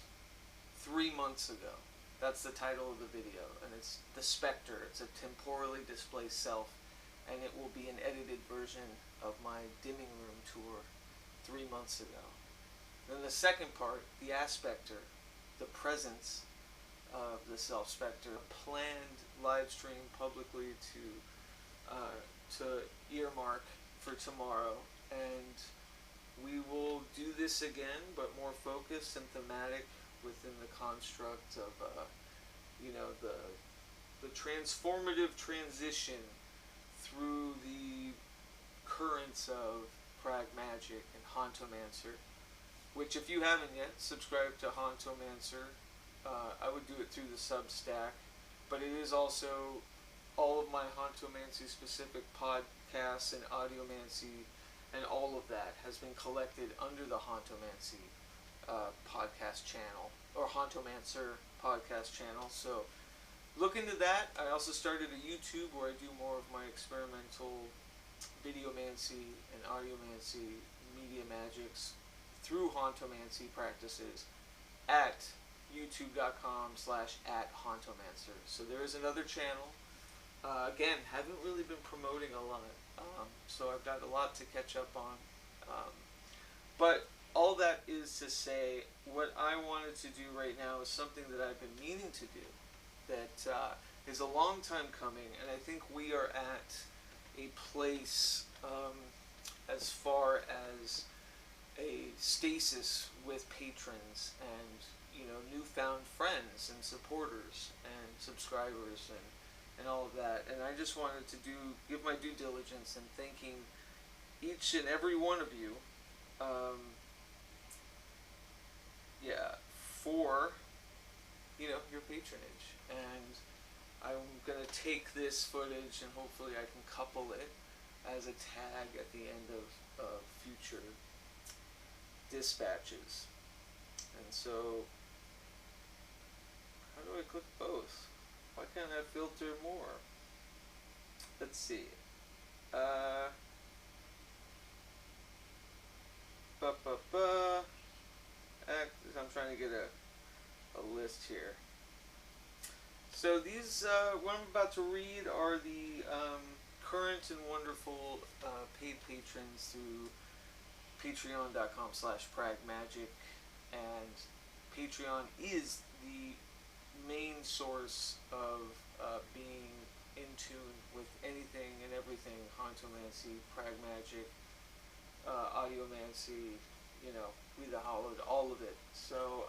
3 months ago. That's the title of the video, and it's the Spectre. It's a temporally displaced self, and it will be an edited version of my dimming room tour 3 months ago. Then the second part, the Aspektre, the presence of the self spectre, a planned live stream publicly to earmark for tomorrow, and we will do this again, but more focused and thematic within the construct of you know, the transformative transition through the currents of PRAGMAGICK, and hauntomancy. Which, if you haven't yet, subscribe to hauntomancy. I would do it through the Substack, but it is also all of my hauntomancy specific podcasts and audiomancy, and all of that has been collected under the hauntomancy podcast channel, or hauntomancer podcast channel. So look into that. I also started a YouTube where I do more of my experimental videomancy and audiomancy media magics through hauntomancy practices at youtube.com/@hauntomancer. So there is another channel. Again, haven't really been promoting a lot, so I've got a lot to catch up on. But all that is to say, what I wanted to do right now is something that I've been meaning to do, that is a long time coming, and I think we are at a place as far as a stasis with patrons and newfound friends and supporters and subscribers and all of that. And I just wanted to give my due diligence in thanking each and every one of you for your patronage. And I'm going to take this footage and hopefully I can couple it as a tag at the end of future dispatches. And so, how do I click both? Why can't I filter more? Let's see. I'm trying to get a list here. So these, what I'm about to read are the current and wonderful paid patrons through patreon.com/PRAGMAGICK, and Patreon is the main source of being in tune with anything and everything hauntomancy, PRAGMAGICK, audiomancy, We the Hollowed, all of it. So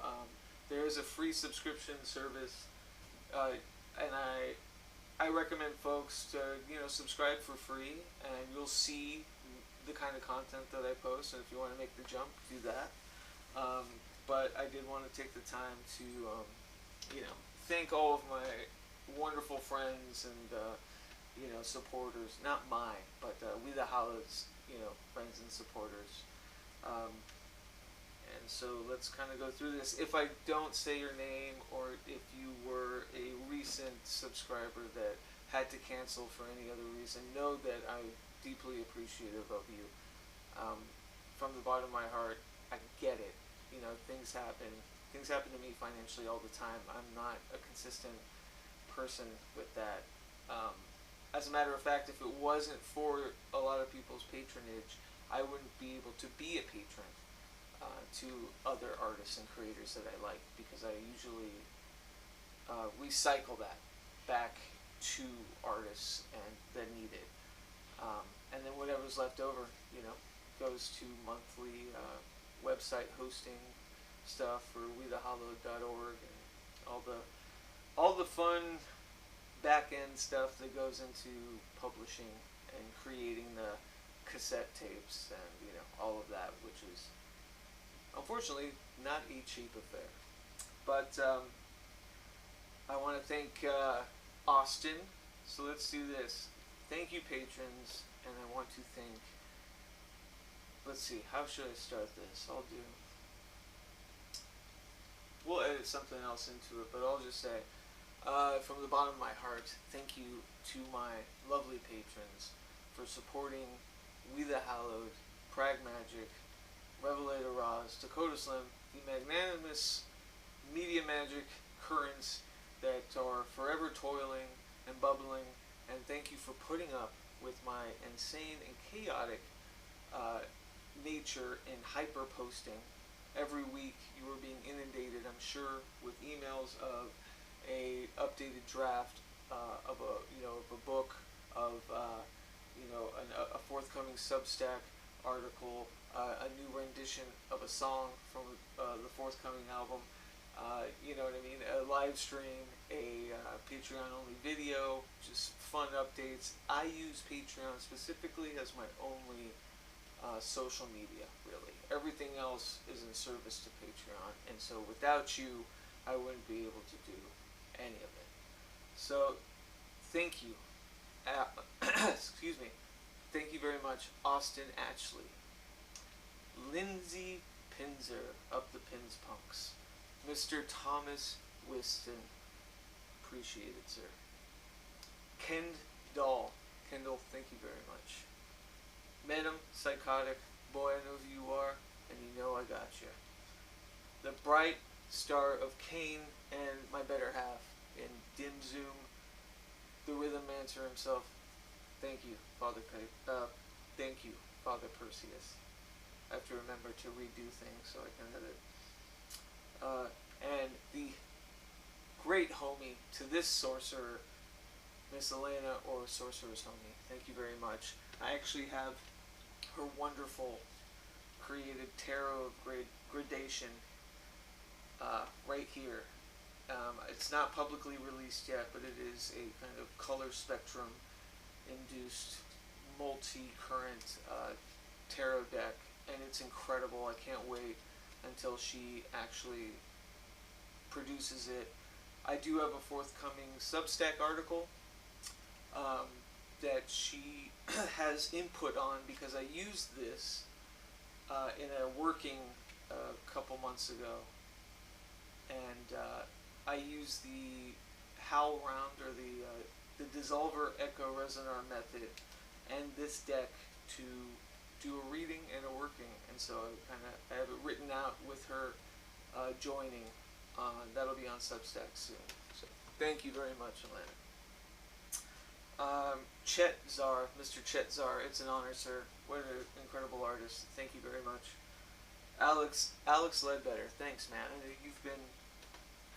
there is a free subscription service, and I recommend folks to subscribe for free, and you'll see the kind of content that I post. And if you want to make the jump, do that. But I did want to take the time to thank all of my wonderful friends and supporters. Not mine, but We the Hollowed's friends and supporters. And so let's kind of go through this. If I don't say your name, or if you were a recent subscriber that had to cancel for any other reason, know that I'm deeply appreciative of you. From the bottom of my heart, I get it. Things happen. Things happen to me financially all the time. I'm not a consistent person with that. As a matter of fact, if it wasn't for a lot of people's patronage, I wouldn't be able to be a patron to other artists and creators that I like, because I usually recycle that back to artists that need it. And then whatever's left over, goes to monthly website hosting stuff for WeTheHollowed.org, and all the fun back end stuff that goes into publishing and creating the cassette tapes and all of that, which is unfortunately not a cheap affair. But I want to thank Austin. So let's do this. Thank you, patrons, and I want to thank. Let's see. How should I start this? We'll edit something else into it, but I'll just say, from the bottom of my heart, thank you to my lovely patrons for supporting We the Hallowed, PRAGMAGICK, REVELATOR, ROSZ, Dakota Slim, the magnanimous media magic currents that are forever toiling and bubbling, and thank you for putting up with my insane and chaotic nature in hyper posting. Every week you are being inundated, I'm sure, with emails of a updated draft of a book, of a forthcoming Substack article, a new rendition of a song from the forthcoming album. You know what I mean? A live stream, a Patreon only video, just fun updates. I use Patreon specifically as my only social media, really. Everything else is in service to Patreon, and so without you, I wouldn't be able to do any of it. So, thank you. Excuse me. Thank you very much, Austin Ashley. Lindsay Pinzer, Up the Pins Punks. Mr. Thomas Whiston, appreciate it, sir. Kendall, thank you very much. Madam Psychotic, boy, I know who you are, and you know I got you. The Bright Star of Cain, and my better half in Dim Zoom, the Rhythm Mancer himself. Thank you, Father thank you, Father Perseus. I have to remember to redo things so I can edit. And the great homie to this sorcerer, Miss Elena, or Sorcerer's Homie. Thank you very much. I actually have her wonderful created tarot of gradation right here. It's not publicly released yet, but it is a kind of color spectrum induced multi-current tarot deck, and it's incredible. I can't wait until she actually produces it. I do have a forthcoming Substack article that she has input on, because I used this in a working a couple months ago, and I used the Howl Round, or the Dissolver Echo Resonar method, and this deck to do a reading and a working, and so I have it written out with her joining. That'll be on Substack soon. So thank you very much, Elena. Chet Czar, Mr. Chet Czar, it's an honor, sir. What an incredible artist. Thank you very much. Alex Ledbetter, thanks, man. You've been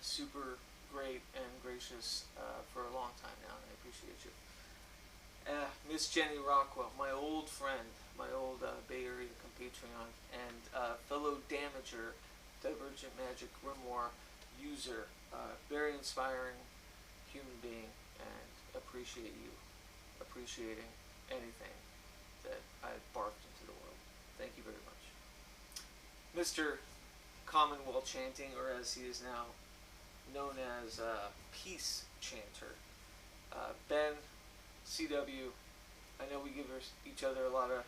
super great and gracious for a long time now, and I appreciate you. Miss Jenny Rockwell, my old friend, my old Bay Area compatriot, and fellow damager, Divergent Magic Grimoire user, very inspiring human being, and appreciate you appreciating anything that I barked into the world. Thank you very much. Mr. Commonwealth Chanting, or as he is now known as Peace Chanter, Ben, CW, I know we give each other a lot of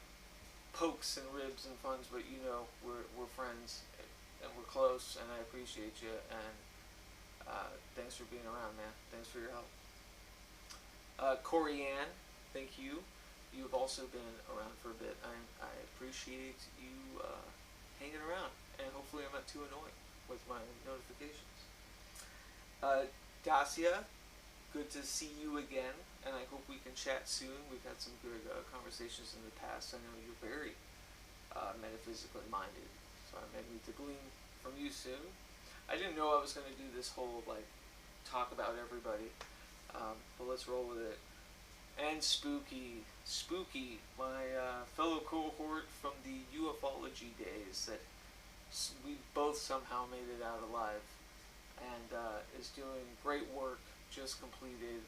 pokes and ribs and funs, but you know we're friends and we're close, and I appreciate you, and thanks for being around, man. Thanks for your help. Corey Ann, thank you. You've also been around for a bit. I appreciate you hanging around, and hopefully I'm not too annoying with my notifications. Dacia, good to see you again, and I hope we can chat soon. We've had some good conversations in the past. I know you're very metaphysically minded, so I may need to glean from you soon. I didn't know I was going to do this whole talk about everybody, but let's roll with it. And Spooky, my fellow cohort from the ufology days that we both somehow made it out alive, and is doing great work. Just completed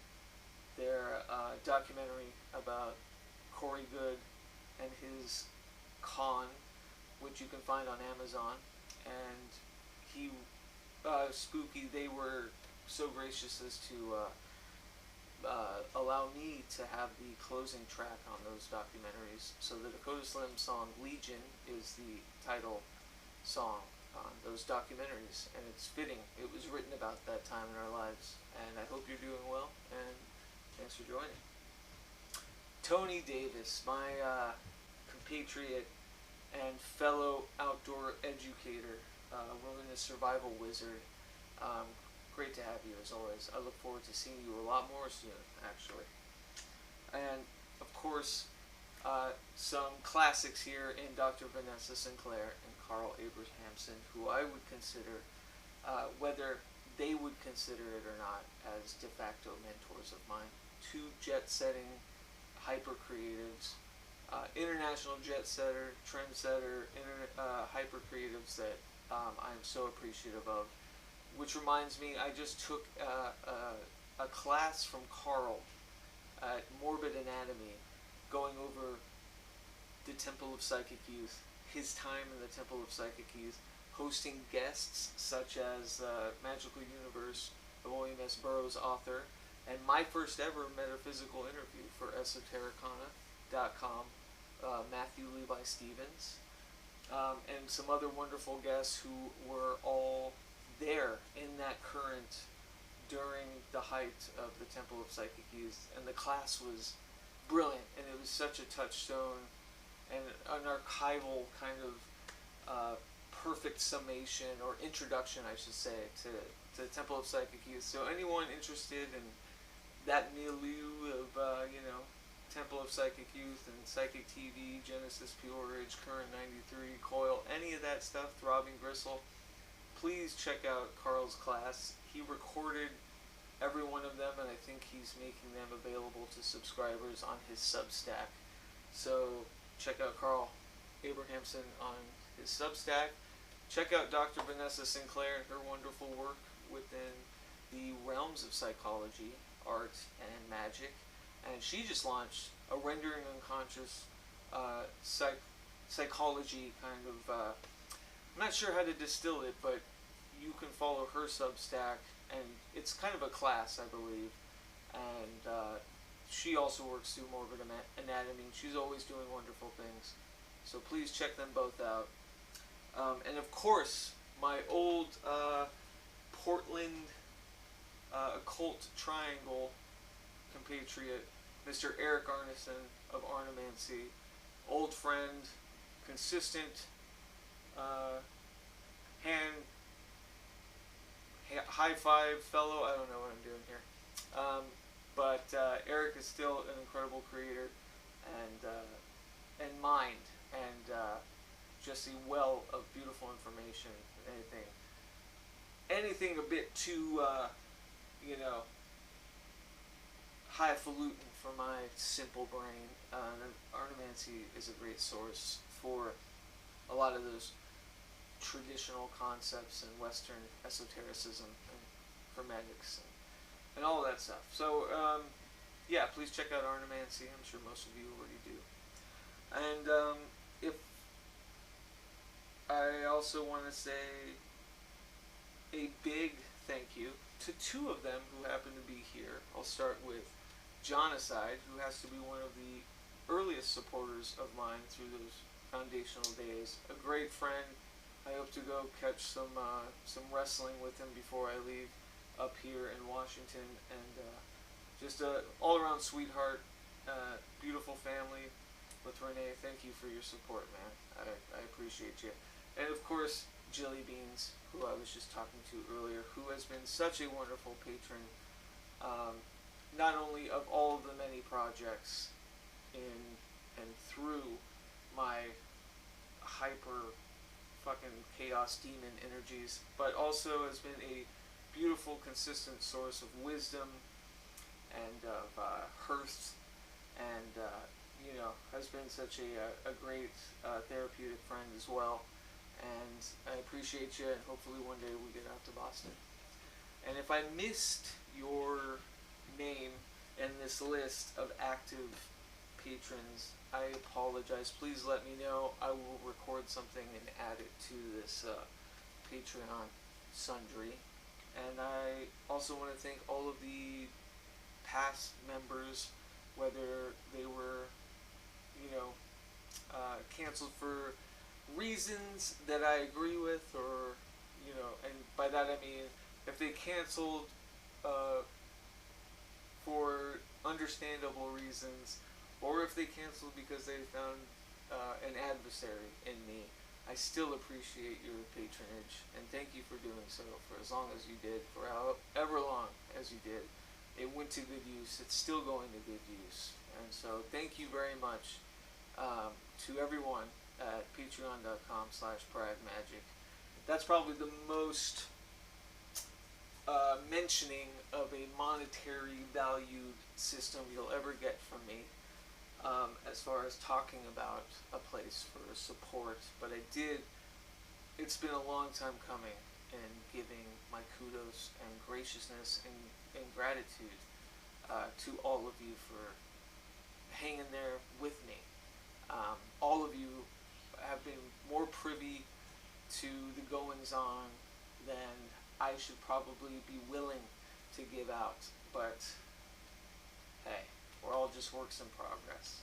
their documentary about Corey Good and his con, which you can find on Amazon. And he, Spooky, they were so gracious as to allow me to have the closing track on those documentaries. So the Dakota Slim song Legion is the title song on those documentaries, and it's fitting. It was written about that time in our lives, and I hope you're doing well, and thanks for joining. Tony Davis, my compatriot and fellow outdoor educator, wilderness survival wizard. Great to have you, as always. I look forward to seeing you a lot more soon, actually. And, of course, some classics here in Dr. Vanessa Sinclair and Carl Abrahamson, who I would consider, whether they would consider it or not, as de facto mentors of mine. Two jet-setting hyper-creatives, international jet-setter, trendsetter, hyper creatives that I'm so appreciative of. Which reminds me, I just took a class from Carl at Morbid Anatomy, going over the Temple of Psychic Youth, his time in the Temple of Psychic Youth, hosting guests such as Magical Universe of William S. Burroughs, author, and my first ever metaphysical interview for esotericana.com, Matthew Levi Stevens, and some other wonderful guests who were all there in that current during the height of the Temple of Psychic Youth. And the class was brilliant, and it was such a touchstone and an archival kind of perfect summation, or introduction, I should say, to the Temple of Psychic Youth. So anyone interested in that milieu of, Temple of Psychic Youth and Psychic TV, Genesis Peorage, Current 93, Coil, any of that stuff, Throbbing Gristle, please check out Carl's class. He recorded every one of them, and I think he's making them available to subscribers on his Substack. So check out Carl Abrahamson on his Substack. Check out Dr. Vanessa Sinclair and her wonderful work within the realms of psychology, art, and magic. And she just launched a rendering unconscious psychology kind of, I'm not sure how to distill it, but you can follow her Substack, and it's kind of a class, I believe. And she also works through morbid anatomy. She's always doing wonderful things. So please check them both out. And of course, my old Portland occult triangle compatriot, Mr. Eric Arneson of Audiomancy, old friend, consistent high five fellow. I don't know what I'm doing here, but Eric is still an incredible creator and mind, and just a well of beautiful information. Anything a bit too highfalutin for my simple brain. Audiomancy is a great source for a lot of those traditional concepts in Western esotericism and hermetics and all of that stuff. So yeah, please check out Audiomancy. I'm sure most of you already do. And if I also want to say a big thank you to two of them who happen to be here. I'll start with Jonocide, who has to be one of the earliest supporters of mine through those foundational days. A great friend. I hope to go catch some wrestling with him before I leave up here in Washington. And just a all-around sweetheart, beautiful family with Renee. Thank you for your support, man. I appreciate you. And of course, Jilly Beans, who I was just talking to earlier, who has been such a wonderful patron, not only of all of the many projects in and through my hyper fucking chaos demon energies, but also has been a beautiful, consistent source of wisdom and of hearth, and has been such a great therapeutic friend as well. And I appreciate you, and hopefully one day we get out to Boston. And if I missed your name in this list of active patrons, I apologize. Please let me know. I will record something and add it to this Patreon sundry. And I also want to thank all of the past members, whether they were, canceled for reasons that I agree with, or, and by that I mean if they canceled for understandable reasons, or if they canceled because they found an adversary in me, I still appreciate your patronage, and thank you for doing so for as long as you did, for however long as you did. It went to good use. It's still going to good use. And so thank you very much to everyone at patreon.com/PRAGMAGICK. That's probably the most mentioning of a monetary valued system you'll ever get from me, as far as talking about a place for support. But it's been a long time coming, in giving my kudos and graciousness and gratitude to all of you for hanging there with me. All of you have been more privy to the goings on than I should probably be willing to give out, but hey, we're all just works in progress.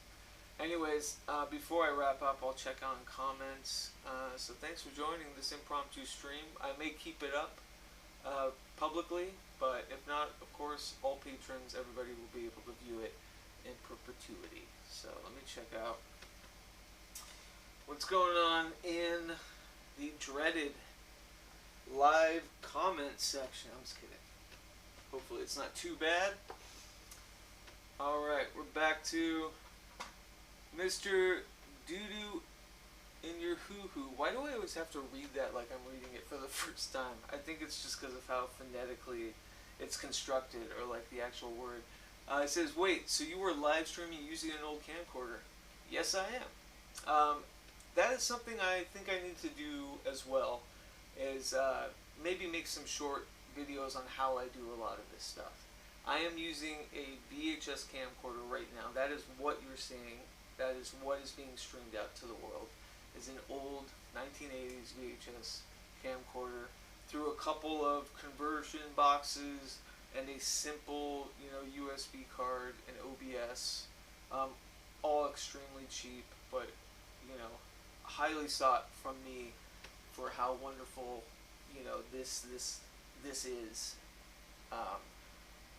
Anyways, before I wrap up, I'll check on comments. So thanks for joining this impromptu stream. I may keep it up publicly, but if not, of course, all patrons, everybody will be able to view it in perpetuity. So let me check out what's going on in the dreaded live comment section. I'm just kidding. Hopefully it's not too bad. Alright, we're back to Mr. Doodoo in your hoo-hoo. Why do I always have to read that like I'm reading it for the first time? I think it's just because of how phonetically it's constructed, or like the actual word. It says, wait, so you were live streaming using an old camcorder? Yes, I am. That is something I think I need to do as well, is maybe make some short videos on how I do a lot of this stuff. I am using a VHS camcorder right now. That is what you're seeing. That is what is being streamed out to the world. Is an old 1980s VHS camcorder through a couple of conversion boxes and a simple, USB card and OBS. All extremely cheap, but highly sought from me for how wonderful this is.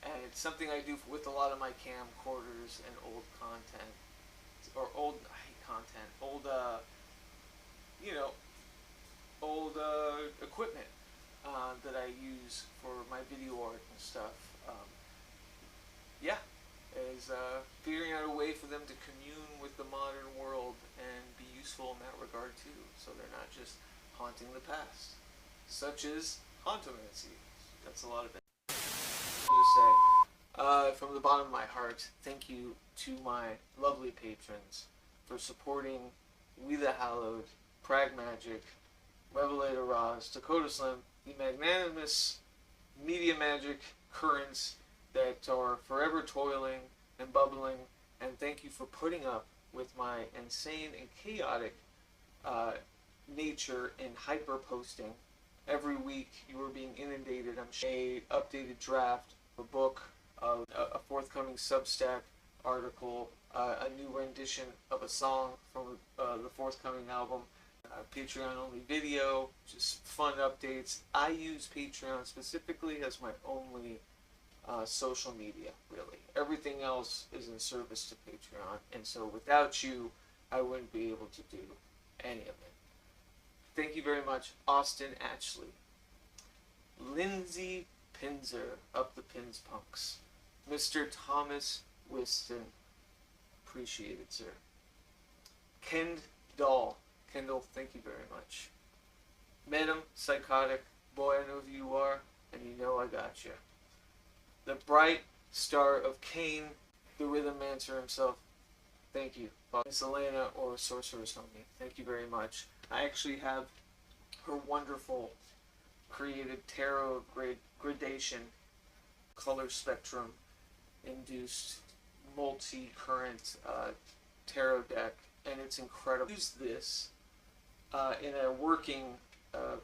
And it's something I do with a lot of my camcorders and old content, or old, I hate content, old equipment that I use for my video art and stuff. Is figuring out a way for them to commune with the modern world and be useful in that regard too, so they're not just haunting the past, such as hauntomancy. That's a lot of it. To say, from the bottom of my heart, thank you to my lovely patrons for supporting We the Hallowed, PRAGMAGICK, Revelator, ROSZ, Dakota Slim, the magnanimous media magic currents that are forever toiling and bubbling, and thank you for putting up with my insane and chaotic nature in hyper posting. Every week you are being inundated. I'm sure a updated draft of a book, of a forthcoming Substack article, a new rendition of a song from the forthcoming album, Patreon only video, just fun updates. I use Patreon specifically as my only social media, really. Everything else is in service to Patreon, and so without you, I wouldn't be able to do any of it. Thank you very much, Austin Ashley, Lindsay Pinzer, Up the Pins Punks, Mr. Thomas Wiston, appreciate it, sir. Kendall, thank you very much. Madam Psychotic, boy, I know who you are, and you know I got you. The bright star of Cain, the Rhythm Mancer himself, thank you. Miss Elena, or Sorcerer's Homie, thank you very much. I actually have her wonderful created tarot gradation color spectrum induced multi-current tarot deck, and it's incredible. I used this in a working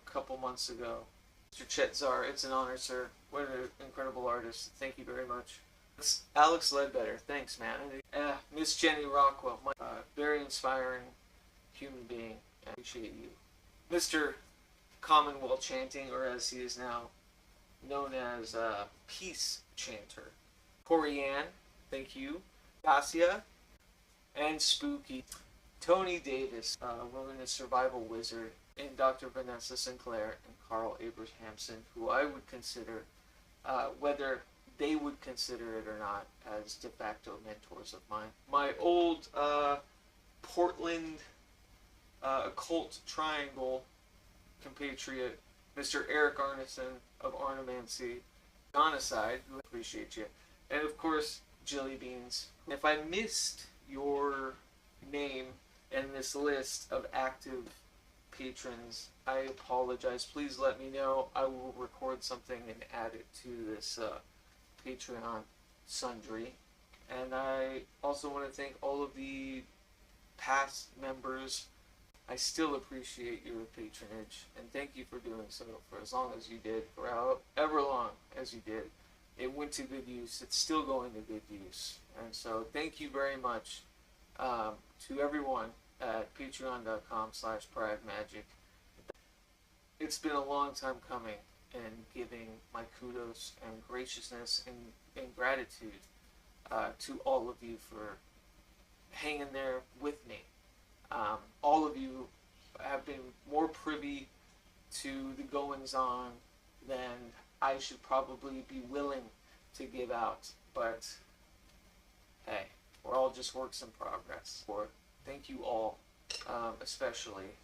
couple months ago. Mr. Chetzar, it's an honor, sir. What an incredible artist. Thank you very much. It's Alex Ledbetter, thanks, man. Miss Jenny Rockwell, my very inspiring human being. I appreciate you. Mr. Commonwealth Chanting, or as he is now known as Peace Chanter. Corianne, thank you. Dacia, and Spooky. Tony Davis, Wilderness Survival Wizard, and Dr. Vanessa Sinclair and Carl Abrahamson, who I would consider, whether they would consider it or not, as de facto mentors of mine. My old Portland occult triangle compatriot, Mr. Eric Arneson of Audiomancy, Genocide, who appreciate you, and of course, Jilly Beans. If I missed your name in this list of active patrons, I apologize. Please let me know. I will record something and add it to this Patreon sundry. And I also want to thank all of the past members, I still appreciate your patronage, and thank you for doing so for as long as you did, for however long as you did. It went to good use. It's still going to good use. And so thank you very much to everyone at patreon.com/PRAGMAGICK. It's been a long time coming, and giving my kudos and graciousness and gratitude to all of you for hanging there with me. All of you have been more privy to the goings-on than I should probably be willing to give out, but hey, we're all just works in progress. Thank you all, especially